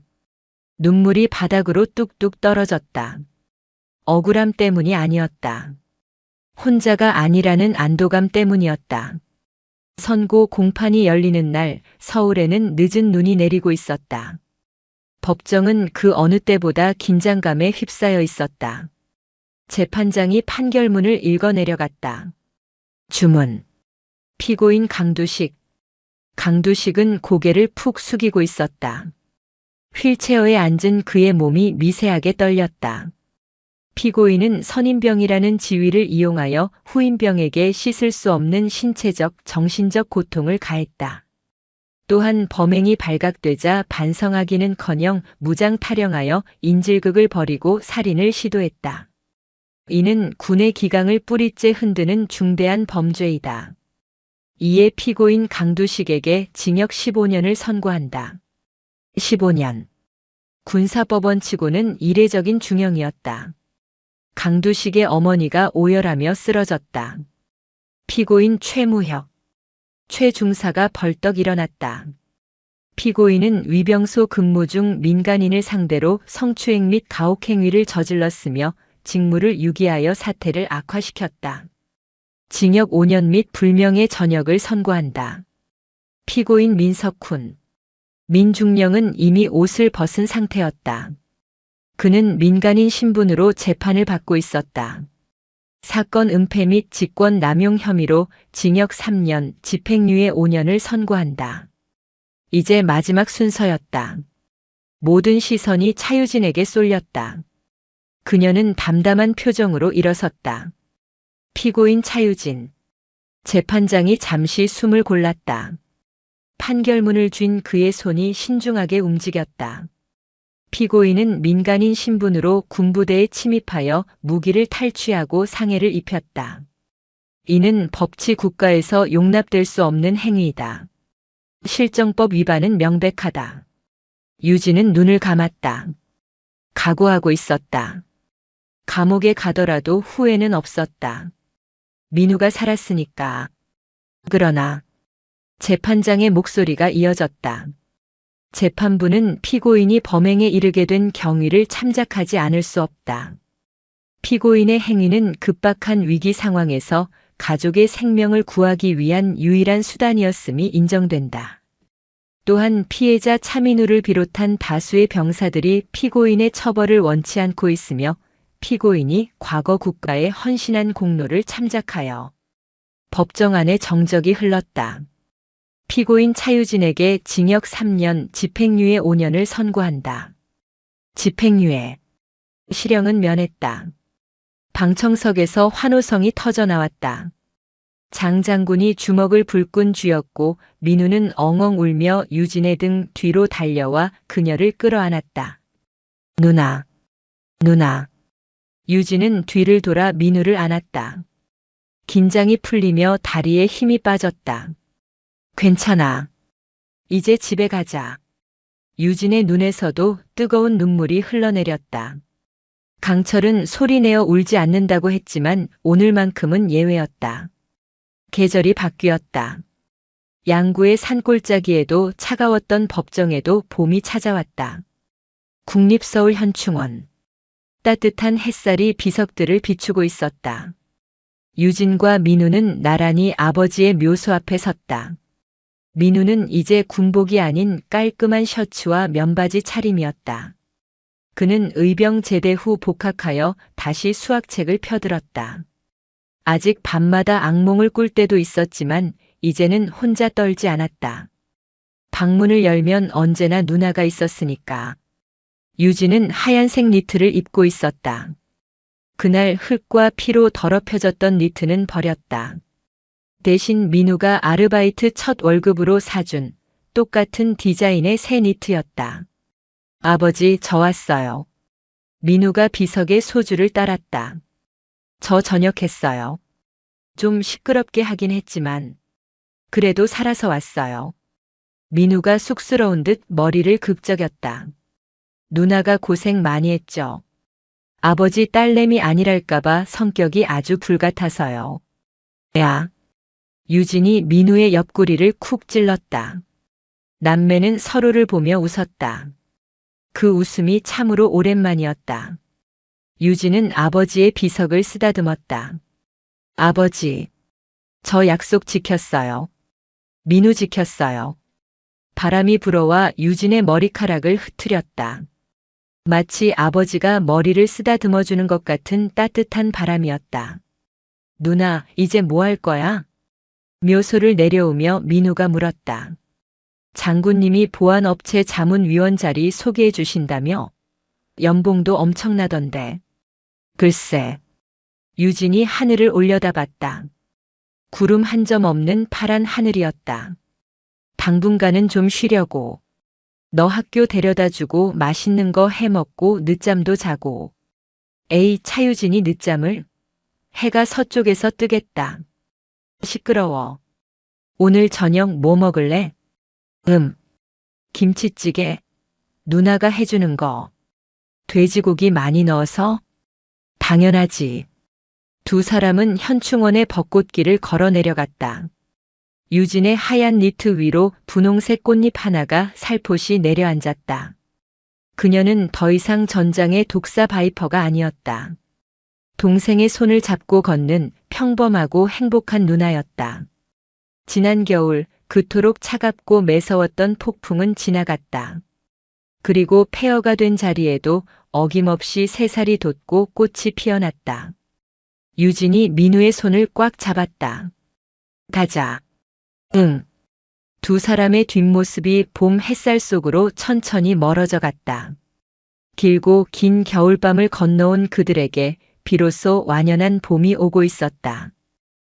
눈물이 바닥으로 뚝뚝 떨어졌다. 억울함 때문이 아니었다. 혼자가 아니라는 안도감 때문이었다. 선고 공판이 열리는 날 서울에는 늦은 눈이 내리고 있었다. 법정은 그 어느 때보다 긴장감에 휩싸여 있었다. 재판장이 판결문을 읽어 내려갔다. 주문. 피고인 강두식. 강두식은 고개를 푹 숙이고 있었다. 휠체어에 앉은 그의 몸이 미세하게 떨렸다. 피고인은 선임병이라는 지위를 이용하여 후임병에게 씻을 수 없는 신체적, 정신적 고통을 가했다. 또한 범행이 발각되자 반성하기는커녕 무장 탈영하여 인질극을 벌이고 살인을 시도했다. 이는 군의 기강을 뿌리째 흔드는 중대한 범죄이다. 이에 피고인 강두식에게 징역 15년을 선고한다. 15년. 군사법원치고는 이례적인 중형이었다. 강두식의 어머니가 오열하며 쓰러졌다. 피고인 최무혁. 최 중사가 벌떡 일어났다. 피고인은 위병소 근무 중 민간인을 상대로 성추행 및 가혹행위를 저질렀으며 직무를 유기하여 사태를 악화시켰다. 징역 5년 및 불명예 전역을 선고한다. 피고인 민석훈. 민중령은 이미 옷을 벗은 상태였다. 그는 민간인 신분으로 재판을 받고 있었다. 사건 은폐 및 직권 남용 혐의로 징역 3년, 집행유예 5년을 선고한다. 이제 마지막 순서였다. 모든 시선이 차유진에게 쏠렸다. 그녀는 담담한 표정으로 일어섰다. 피고인 차유진. 재판장이 잠시 숨을 골랐다. 판결문을 쥔 그의 손이 신중하게 움직였다. 피고인은 민간인 신분으로 군부대에 침입하여 무기를 탈취하고 상해를 입혔다. 이는 법치 국가에서 용납될 수 없는 행위이다. 실정법 위반은 명백하다. 유진은 눈을 감았다. 각오하고 있었다. 감옥에 가더라도 후회는 없었다. 민우가 살았으니까. 그러나 재판장의 목소리가 이어졌다. 재판부는 피고인이 범행에 이르게 된 경위를 참작하지 않을 수 없다. 피고인의 행위는 급박한 위기 상황에서 가족의 생명을 구하기 위한 유일한 수단이었음이 인정된다. 또한 피해자 차민우를 비롯한 다수의 병사들이 피고인의 처벌을 원치 않고 있으며 피고인이 과거 국가에 헌신한 공로를 참작하여 법정 안에 정적이 흘렀다. 피고인 차유진에게 징역 3년, 집행유예 5년을 선고한다. 집행유예. 실형은 면했다. 방청석에서 환호성이 터져나왔다. 장 장군이 주먹을 불끈 쥐었고 민우는 엉엉 울며 유진의 등 뒤로 달려와 그녀를 끌어안았다. 누나, 누나. 유진은 뒤를 돌아 민우를 안았다. 긴장이 풀리며 다리에 힘이 빠졌다. 괜찮아. 이제 집에 가자. 유진의 눈에서도 뜨거운 눈물이 흘러내렸다. 강철은 소리내어 울지 않는다고 했지만 오늘만큼은 예외였다. 계절이 바뀌었다. 양구의 산골짜기에도 차가웠던 법정에도 봄이 찾아왔다. 국립서울현충원. 따뜻한 햇살이 비석들을 비추고 있었다. 유진과 민우는 나란히 아버지의 묘소 앞에 섰다. 민우는 이제 군복이 아닌 깔끔한 셔츠와 면바지 차림이었다. 그는 의병 제대 후 복학하여 다시 수학책을 펴들었다. 아직 밤마다 악몽을 꿀 때도 있었지만 이제는 혼자 떨지 않았다. 방문을 열면 언제나 누나가 있었으니까. 유진은 하얀색 니트를 입고 있었다. 그날 흙과 피로 더럽혀졌던 니트는 버렸다. 대신 민우가 아르바이트 첫 월급으로 사준 똑같은 디자인의 새 니트였다. 아버지, 저 왔어요. 민우가 비석에 소주를 따랐다. 저 전역했어요. 좀 시끄럽게 하긴 했지만 그래도 살아서 왔어요. 민우가 쑥스러운 듯 머리를 극적였다. 누나가 고생 많이 했죠. 아버지 딸내미 아니랄까봐 성격이 아주 불같아서요. 야. 유진이 민우의 옆구리를 쿡 찔렀다. 남매는 서로를 보며 웃었다. 그 웃음이 참으로 오랜만이었다. 유진은 아버지의 비석을 쓰다듬었다. 아버지, 저 약속 지켰어요. 민우 지켰어요. 바람이 불어와 유진의 머리카락을 흐트렸다. 마치 아버지가 머리를 쓰다듬어주는 것 같은 따뜻한 바람이었다. 누나, 이제 뭐 할 거야? 묘소를 내려오며 민우가 물었다. 장군님이 보안업체 자문위원 자리 소개해 주신다며? 연봉도 엄청나던데. 글쎄. 유진이 하늘을 올려다봤다. 구름 한 점 없는 파란 하늘이었다. 당분간은 좀 쉬려고. 너 학교 데려다주고 맛있는 거 해먹고 늦잠도 자고. 에이, 차유진이 늦잠을? 해가 서쪽에서 뜨겠다. 시끄러워. 오늘 저녁 뭐 먹을래? 김치찌개. 누나가 해주는 거. 돼지고기 많이 넣어서? 당연하지. 두 사람은 현충원의 벚꽃길을 걸어 내려갔다. 유진의 하얀 니트 위로 분홍색 꽃잎 하나가 살포시 내려앉았다. 그녀는 더 이상 전장의 독사 바이퍼가 아니었다. 동생의 손을 잡고 걷는 평범하고 행복한 누나였다. 지난 겨울 그토록 차갑고 매서웠던 폭풍은 지나갔다. 그리고 폐허가 된 자리에도 어김없이 새살이 돋고 꽃이 피어났다. 유진이 민우의 손을 꽉 잡았다. 가자. 응. 두 사람의 뒷모습이 봄 햇살 속으로 천천히 멀어져 갔다. 길고 긴 겨울밤을 건너온 그들에게 비로소 완연한 봄이 오고 있었다.